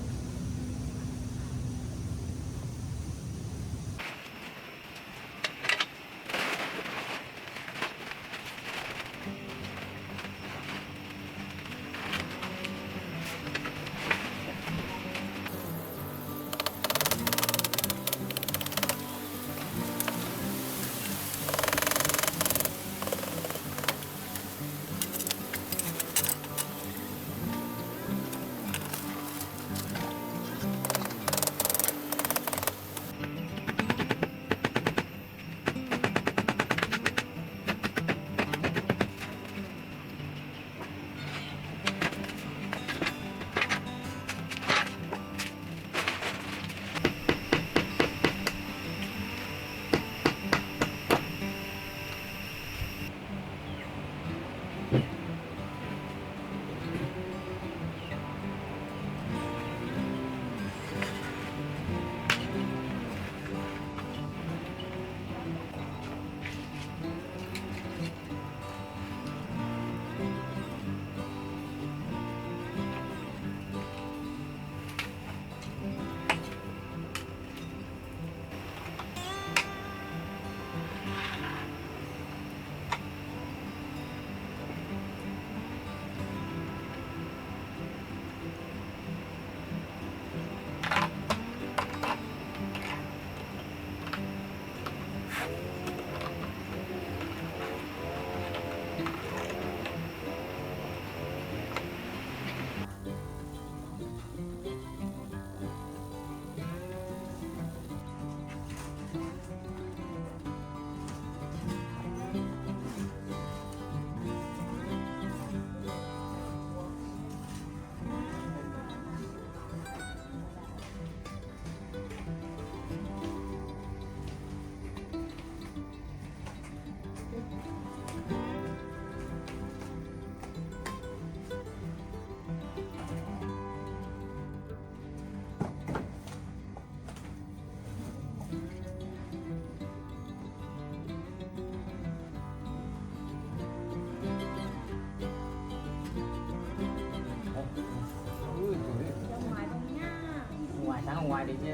S1: Ngoài đi chứ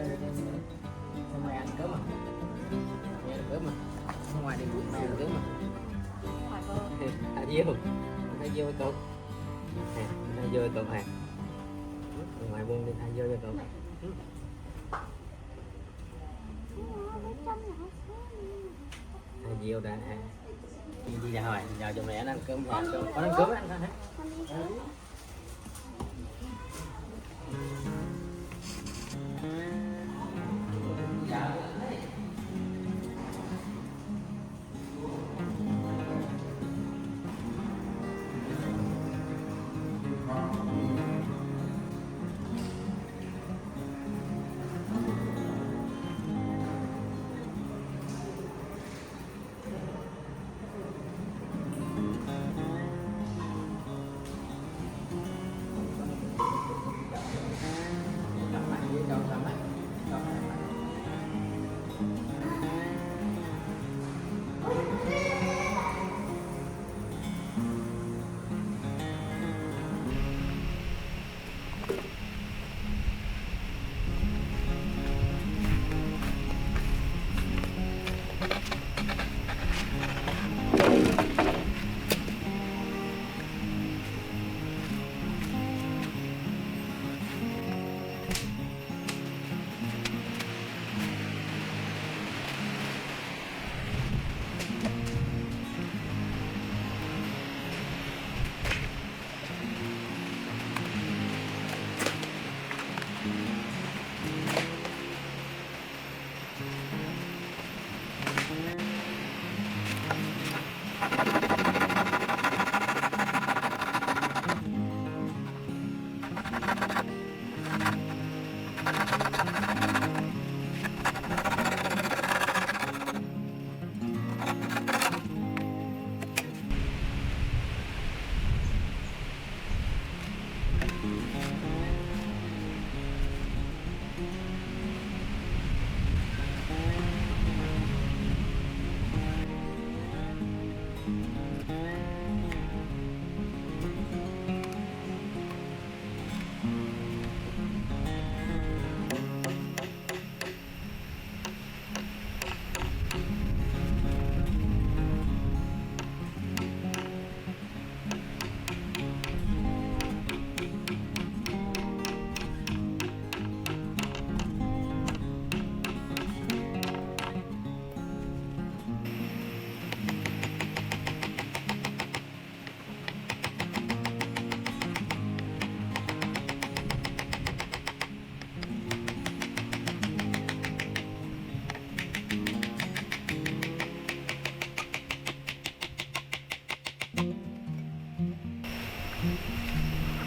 S1: mày ăn cơm mà mày ăn cơm mà ngoài đi mày ăn cơm mà Hai Diêu với cậu Hai Diêu với cậu hả ngoài buông đi Hai Diêu với cậu Hai Diêu đã đi ra ngoài giờ cho mẹ ăn cơm con ăn cơm ăn thôi hả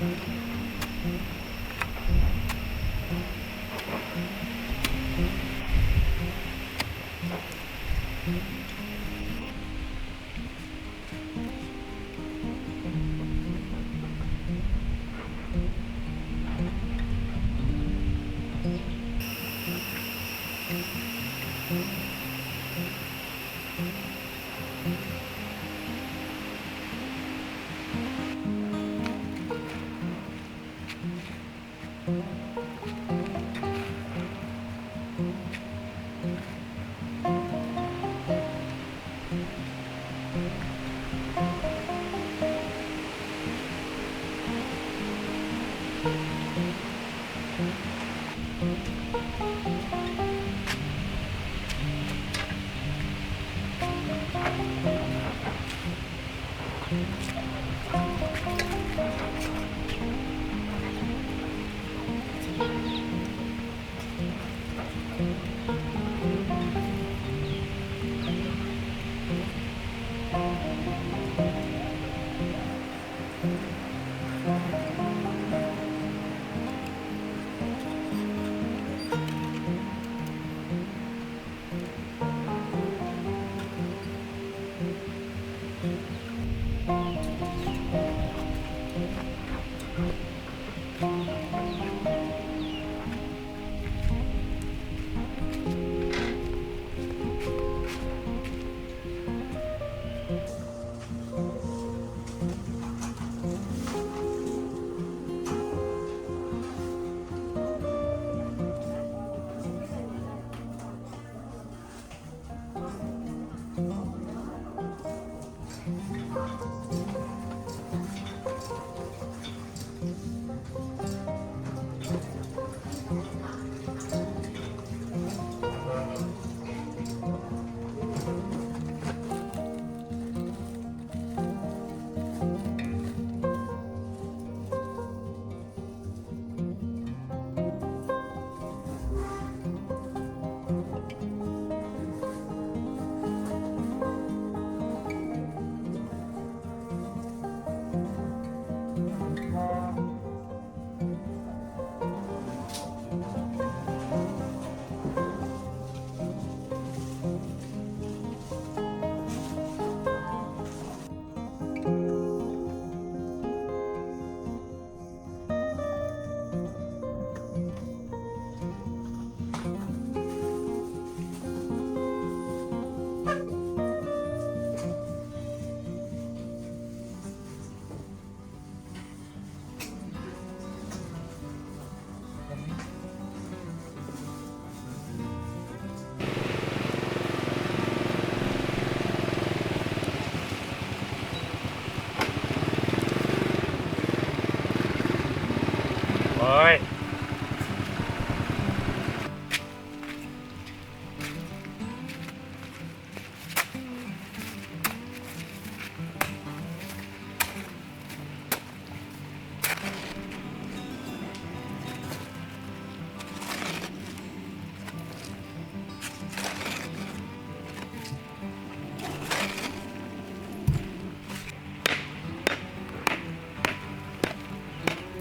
S4: Rồi.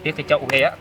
S4: Tiếp thì chậu ghé.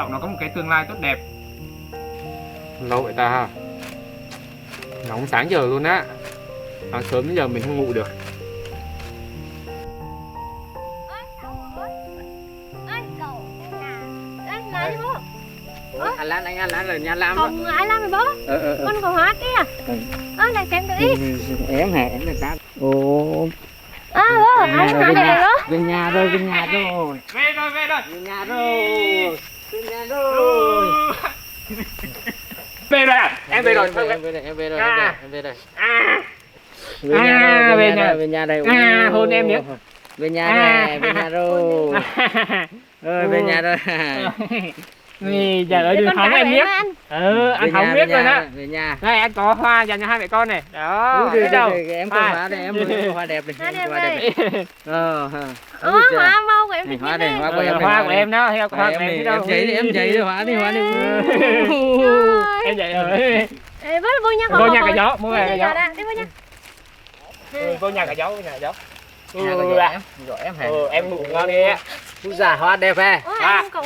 S4: vọng nó có một cái tương lai tốt đẹp. Lâu vậy ta, nóng sáng giờ luôn á, sáng sớm đến giờ mình không ngủ được.
S3: Anh Lan là nhà Lam đó.
S7: Không ai làm rồi bố. Con còn hóa kia. Lại xem thử đi.
S3: Em hả, em là ta. Ồ.
S7: Bố, anh hóa đây rồi bố.
S3: Về nhà rồi.
S4: Về rồi.
S3: Về nhà rồi.
S4: Về rồi à? Em về rồi.
S3: Em về rồi.
S4: Về
S3: nhà đây.
S4: Hôn em nhé.
S3: Về nhà rồi. Về nhà rồi.
S4: Nè, giờ ở đường hóng em biết. Anh hóng biết rồi đó.
S3: Về nhà.
S4: Đây anh có hoa dành cho hai mẹ con này. Đó. Biết đâu.
S3: Em có hoa đây, em mua hoa đẹp này.
S7: Hoa đẹp đây.
S3: Hoa
S7: mau của em đi
S3: hoa này, hoa của em.
S4: Hoa của em đó, theo hoa của em đâu.
S3: Em dậy hoa đi.
S4: Em dậy rồi.
S7: Ê, bố vô nhà
S4: Vô nhà cả gió, mua nhà cả gió.
S7: Đi vô nhà.
S4: Vô nhà cả gió,
S3: Nhà của em hả?
S4: Em ngủ ngon đi.
S3: Già hoa đẹp ha.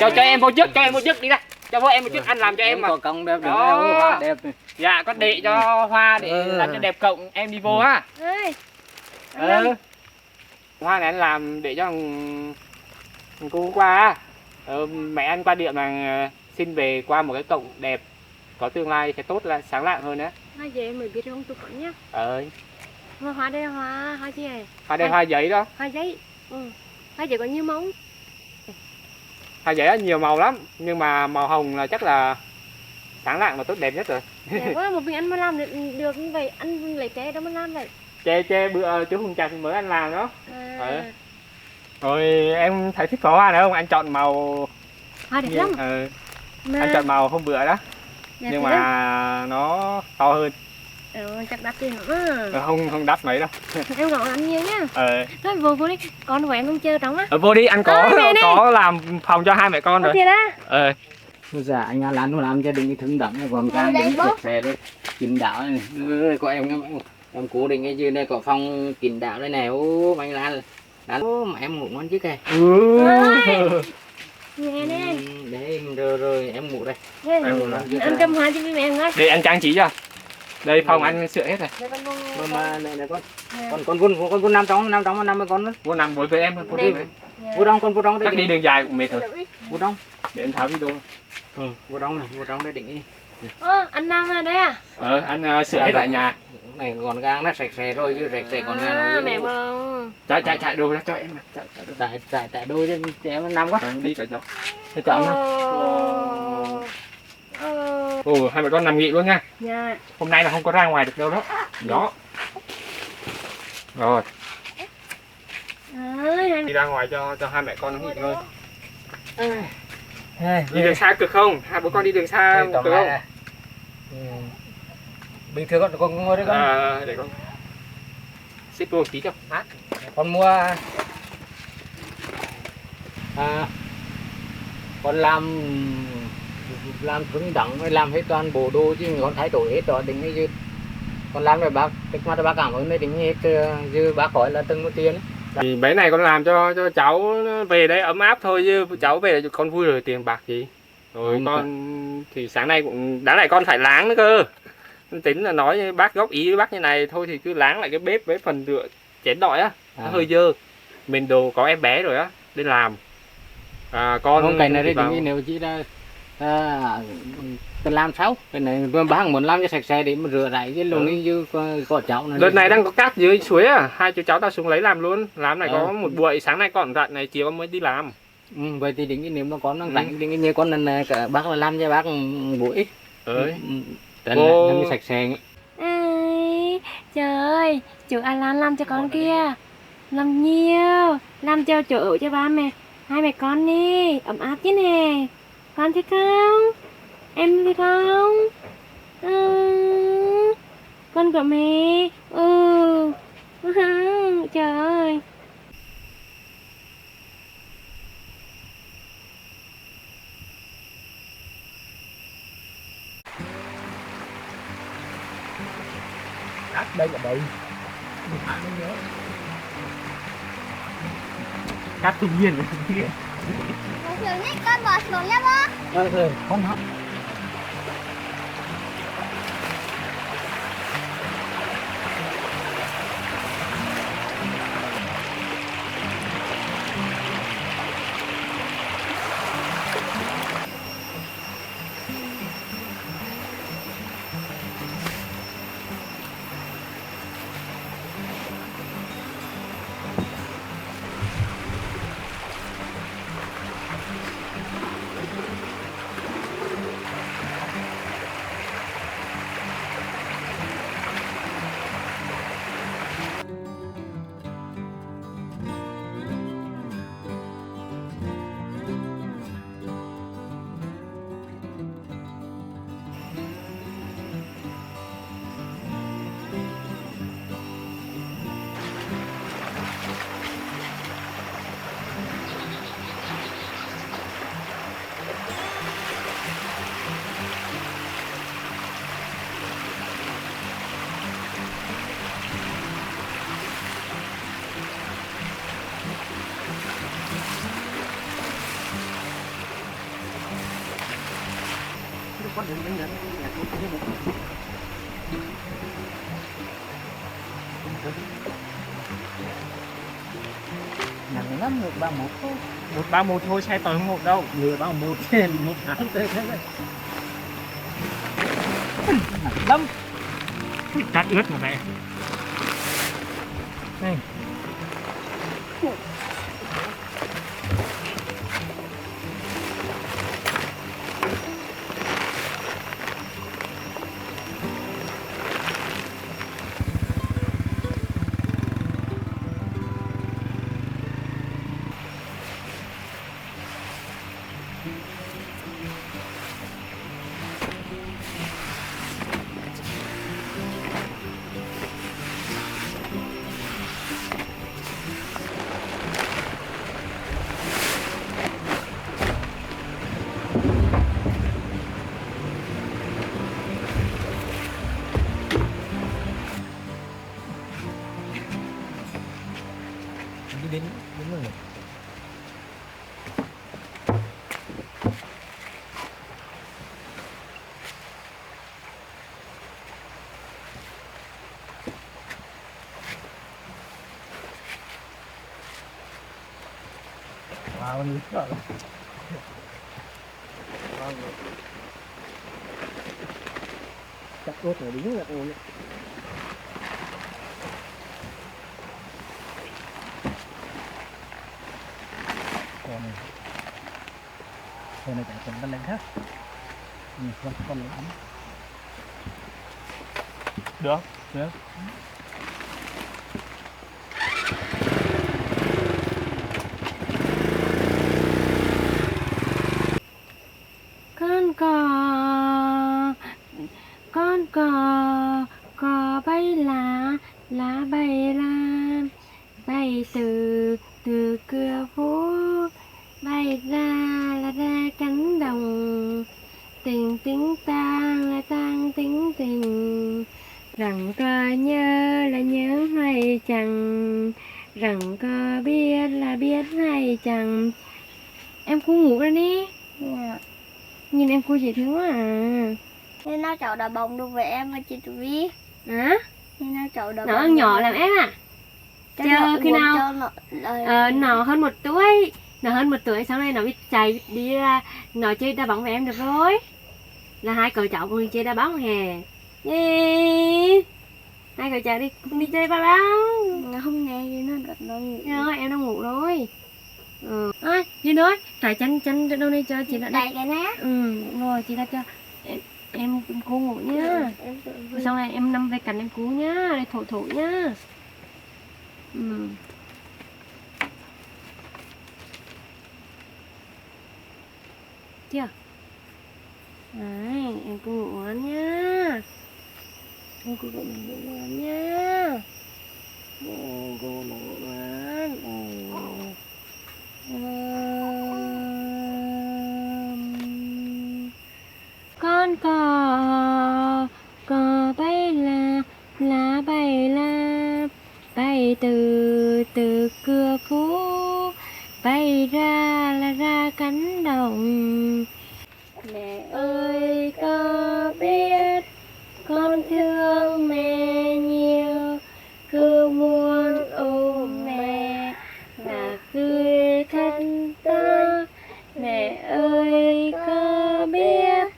S4: Cho em vô trước, đi ra. Cho em một chút anh làm cho em mà.
S3: Có công đẹp
S4: Đó.
S3: đẹp.
S4: Dạ, có đệ cho hoa để làm cho đẹp cộng em đi vô ha. Hoa này anh làm để cho thằng cô qua. Mẹ anh qua điện mà xin về qua một cái cộng đẹp, có tương lai sẽ tốt, là sáng lạng hơn nữa.
S7: Hoa về mới biết không tụi con nhá. Hoa đây hoa gì này?
S4: Hoa đây hoa giấy đó.
S7: Hoa giấy. Hoa giấy có nhiều màu.
S4: Hoa giấy nhiều màu lắm, nhưng mà màu hồng là chắc là sáng lạng và tốt đẹp nhất rồi.
S7: Đẹp quá, một mình anh mà làm được như vậy, anh lấy tre đâu mà làm vậy?
S4: Tre bữa chú Hùng Trạch mới anh làm đó. Rồi em thấy thích pháo hoa nữa không? Anh chọn màu
S7: Hoa đẹp lắm.
S4: Anh chọn màu hôm bữa đó.
S7: Đẹp
S4: Nhưng mà nó to hơn.
S7: Chắc đắt tiền nữa.
S4: Không đắt mấy đâu.
S7: Em gọi anh nhiều nhá. Thôi vô đi, con của em không chơi trống á.
S4: Vô đi, anh có làm phòng cho hai mẹ con rồi.
S7: Thiệt á?
S3: Dạ anh Lan nó làm gia đình cái thứng đậm còn càng đứng sạch sẽ đấy. Kín đáo này. Có em cố định cái dưới đây có phòng kín đáo đây này. Ô anh Lan. Mà em ngủ ngon chứ kìa.
S7: Nghe nè.
S3: Đấy rồi em ngủ đây.
S7: Anh cầm hoa cho mẹ em ngay.
S4: Để anh trang trí cho. Đây phòng anh sửa hết rồi.
S3: Mà này con vun nằm trong mà nằm với con nữa.
S4: Vun nằm với em thôi, đi.
S3: Con vun trong đây.
S4: Chắc đi đường dài cũng mệt rồi.
S3: Vun trong.
S4: Để anh tháo video.
S3: Vun trong đây định đi.
S7: Anh Nam ở đây à?
S4: Anh sửa hết lại nhà.
S3: Này gọn gàng nó sạch sẽ rồi chứ sạch sẽ còn gàng.
S7: Mẹ mong.
S4: Chạy đồ ra cho em.
S3: Chạy đôi cho em nằm quá.
S4: Đi cả cho. Thế chọn hai mẹ con nằm nghỉ luôn nha.
S7: Dạ.
S4: Hôm nay là không có ra ngoài được đâu đó. Đó. Rồi. Đi ra ngoài cho hai mẹ con nghỉ ngơi. Đi đường xa cực không? Hai bố con đi đường xa cực không?
S3: Bình thường con ngồi đấy con.
S4: Để con xếp vô tí cho mát.
S3: Con mua con làm cứng đẳng, làm hết toàn bộ đồ chứ con thay đổi hết rồi tính như con làm rồi bác bác cảm ơn đấy tính hết như bác hỏi là từng một tiền.
S4: Thì mấy này con làm cho cháu về đây ấm áp thôi, chứ cháu về là con vui rồi, tiền bạc gì. Rồi con thì sáng nay cũng đã lại con phải láng nữa cơ. Tính là nói bác góp ý với bác như này thôi thì cứ láng lại cái bếp với phần rửa chén đọi á, nó hơi dơ. Mình đồ có em bé rồi á, nên làm. Con
S3: không cái này đấy tính nếu chỉ là làm sao cái này bác muốn làm cho sạch sẽ để mà rửa rải cái lồng như có cháu này.
S4: Đợt này đang có cát dưới suối à, hai chú cháu ta xuống lấy làm luôn. Làm này có một buổi, sáng nay còn rảnh này, chiều mới đi làm.
S3: Vậy thì đến cái nếu mà con đang rảnh đến cái như con này cả bác là làm cho bác buổi làm sạch sẽ.
S7: Trời ơi, chú Alan làm cho con kia, làm nhiều, làm cho chỗ ở cho ba mẹ, hai mẹ con đi, ấm áp chứ nè. Con thích không? Em thích không? Con của mẹ. Trời ơi.
S4: Đây là đây. Cát thiên nhiên.
S5: Một chiều nhất con bò xuống nha bố.
S1: Không hả? Nặng lắm, 131 thôi.
S4: 131 thôi, xe tới không một đâu.
S1: 131 trên 1 tháng tới thế này. Nặng lắm.
S4: Cát ướt mà mẹ.
S1: Này. Đi đến rồi. Wow, nó sợ lắm. Chắc tốt rồi, đúng là ổn. Thôi này chạy cùng bên đây khác. Con lắm.
S4: Được.
S1: Được.
S3: Con cò bay lá bay ra, bay từ cửa phố, bay ra là ra cánh đồng, tình tính tang là tang tính tình, rằng có nhớ là nhớ hay chẳng, rằng có biết là biết hay chẳng. Em cũng ngủ rồi đi. Nhìn em cô dễ thương quá à.
S5: Nên nó chậu đào bông được với em và chị Tử Vi.
S3: Hả?
S5: Nên nó chậu đào
S3: Nó
S5: bông
S3: nhỏ làm em à? Chờ khi nào nó hơn 1 tuổi. Nó hơn 1 tuổi sau này nó biết chạy đi ra, nó chơi đá bóng với em được rồi. Là hai cậu cháu cùng đi chơi đá bóng hè. Hai cậu cháu đi cùng đi chơi đá bóng.
S5: Nó không nghe gì nó đợt nó ngủ.
S3: Rồi em đang ngủ rồi. Gì nữa? Trải chân đâu đây cho chị đã
S5: Đầy cái nát.
S3: Rồi chị đã cho em cô ngủ nhá. Sau này em nằm về cạnh em cú nhá, để thổi nhá. Chưa? Đấy, em cô ngủ ngon nhá. Em cô ngủ ngon nhá. Cô ngủ ngon. Con cò bay lá bay la, bay từ cửa phố, bay ra là ra
S5: thương mẹ nhiều, cứ muốn ôm mẹ và cười thân ta. Mẹ ơi có biết.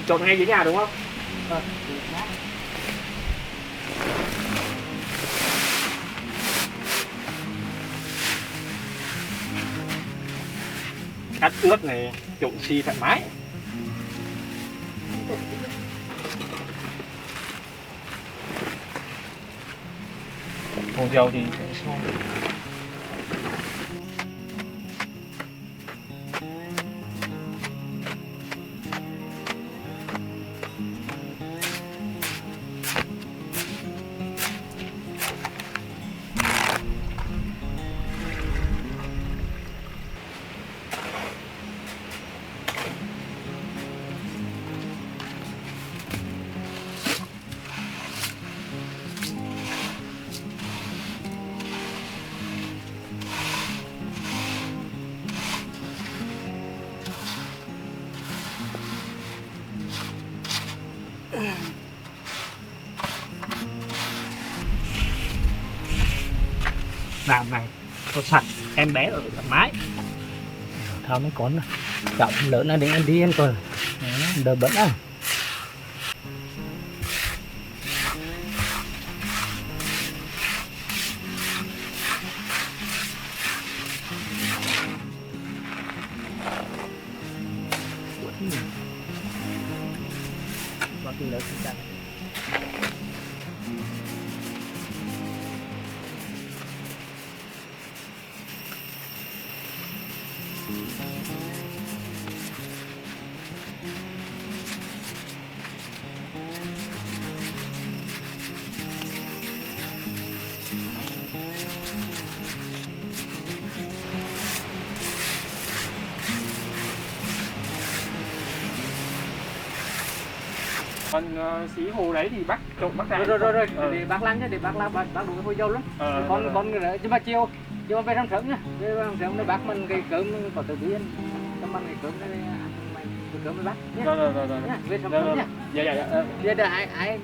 S4: Trộn ngay dưới nhà đúng không? Cắt ướt này trộn xi thoải mái. Hồ dầu thì làm này cho sạch, em bé ở thoải mái. Thao mấy con này chậm lớn nó đến ăn đi ăn coi đỡ bẩn á. Còn xí hồ đấy thì bác trộn bác ra. Rồi để bác lăn nhá, để bác đuổi cái hôi dâu lắm. Con chứ mà chiều về trong sớm nhá. Về trong sớm nó bác mình cái cơm có từ biến. Cho mình cái cơm này ăn cái cơm với bác nhá. Rồi. Nhá, về trong sớm nhá. Dạ. Bây giờ ai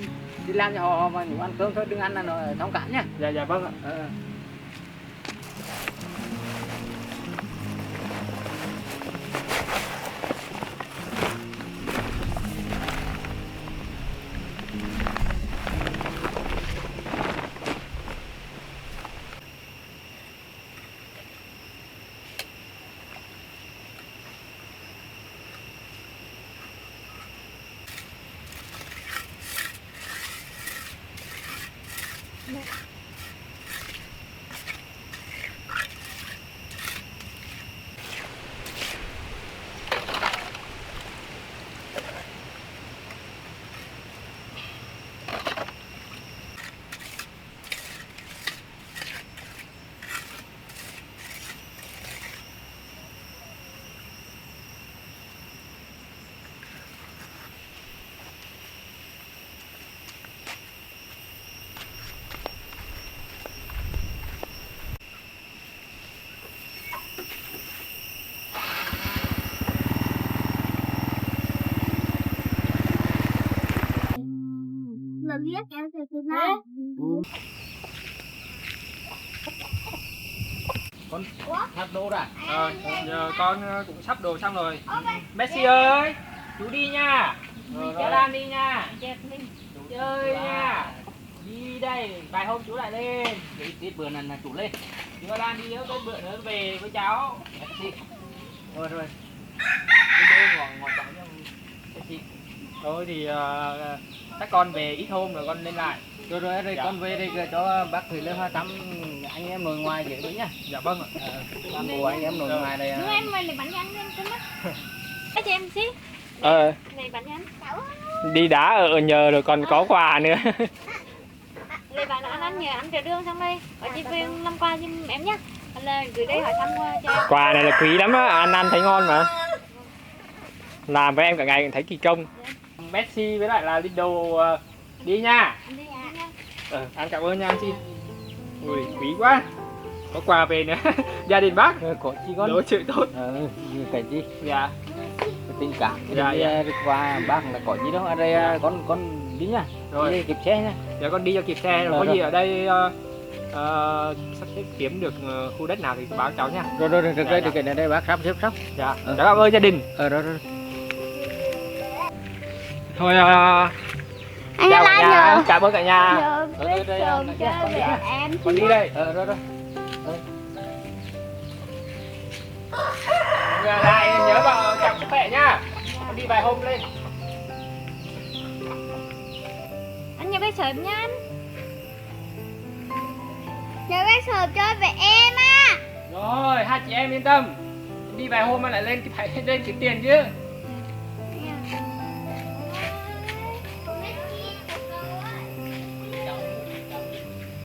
S4: đi làm cho họ mà những ăn cơm thôi, đừng ăn là nó thông cảm nhá. Dạ vâng ạ.
S5: Mà biết em thì tôi nói.
S4: Con sắp đồ ra. Giờ con cũng sắp đồ xong rồi. Messi ơi, chú đi nha. Cháu Lan đi nha. Chú chơi nha. Đi đây, vài hôm chú lại lên. Ít bữa này là chú lên. Chú Lan đi nữa, bữa nữa về với cháu. Rồi. Đi ngồi cháu nha. Thôi thì các con về ít hôm rồi con lên lại. Rồi con về đây cho bác Thủy lên hoa tắm anh em nội ngoài vậy đấy nhá. Dạ vâng ạ. Của anh em nội ngoài đây.
S7: Đưa em mày lấy bánh ăn lên con mắt. Cho em xí. Lấy bánh ăn.
S4: Đi đá ở nhờ rồi còn có quà nữa.
S7: Lấy bánh ăn nhờ ăn trở đường xong đây. Ở chị viên năm qua giùm em nhá. Là gửi đây hỏi thăm qua cho em.
S4: Quà này là quý lắm á, ăn thấy ngon mà. Làm với em cả ngày thấy kỳ công. Messi với lại là Lindo đi nha.
S7: Đi nha.
S4: Anh cảm ơn nha anh chị. Ui quý quá, có quà về nữa. Gia đình bác
S1: Có chi con.
S4: đối chuyện tốt.
S1: Cái gì?
S4: Dạ.
S1: Cái tình cảm.
S4: Dạ, dạ.
S1: Qua bác là có gì đâu. Ở đây con đi nha.
S4: Rồi.
S1: Đi kịp xe nha.
S4: Dạ con đi cho kịp xe rồi, có
S1: Rồi.
S4: gì ở đây sắp xếp kiếm được khu đất nào thì báo cháu nha.
S1: Rồi
S4: Dạ,
S1: cái đây bác sắp xếp sắp.
S4: Dạ. Cháu cảm ơn gia đình.
S1: Rồi.
S4: Thôi
S5: Anh
S4: chào cả
S5: Lan
S4: nhà,
S5: giờ
S4: cảm ơn cả nhà.
S5: giờ biết
S1: đây,
S5: trường
S1: đây,
S5: chơi về em
S4: Con đi đây.
S1: Rồi.
S4: Lại nhớ vào chăm sức khỏe nha. Con đi vài hôm lên.
S5: anh nhớ bé sớm nha anh. Nhớ bé sớm chơi về em á.
S4: Rồi hai chị em yên tâm. Đi vài hôm mà lại lên phải lên kiếm tiền chứ.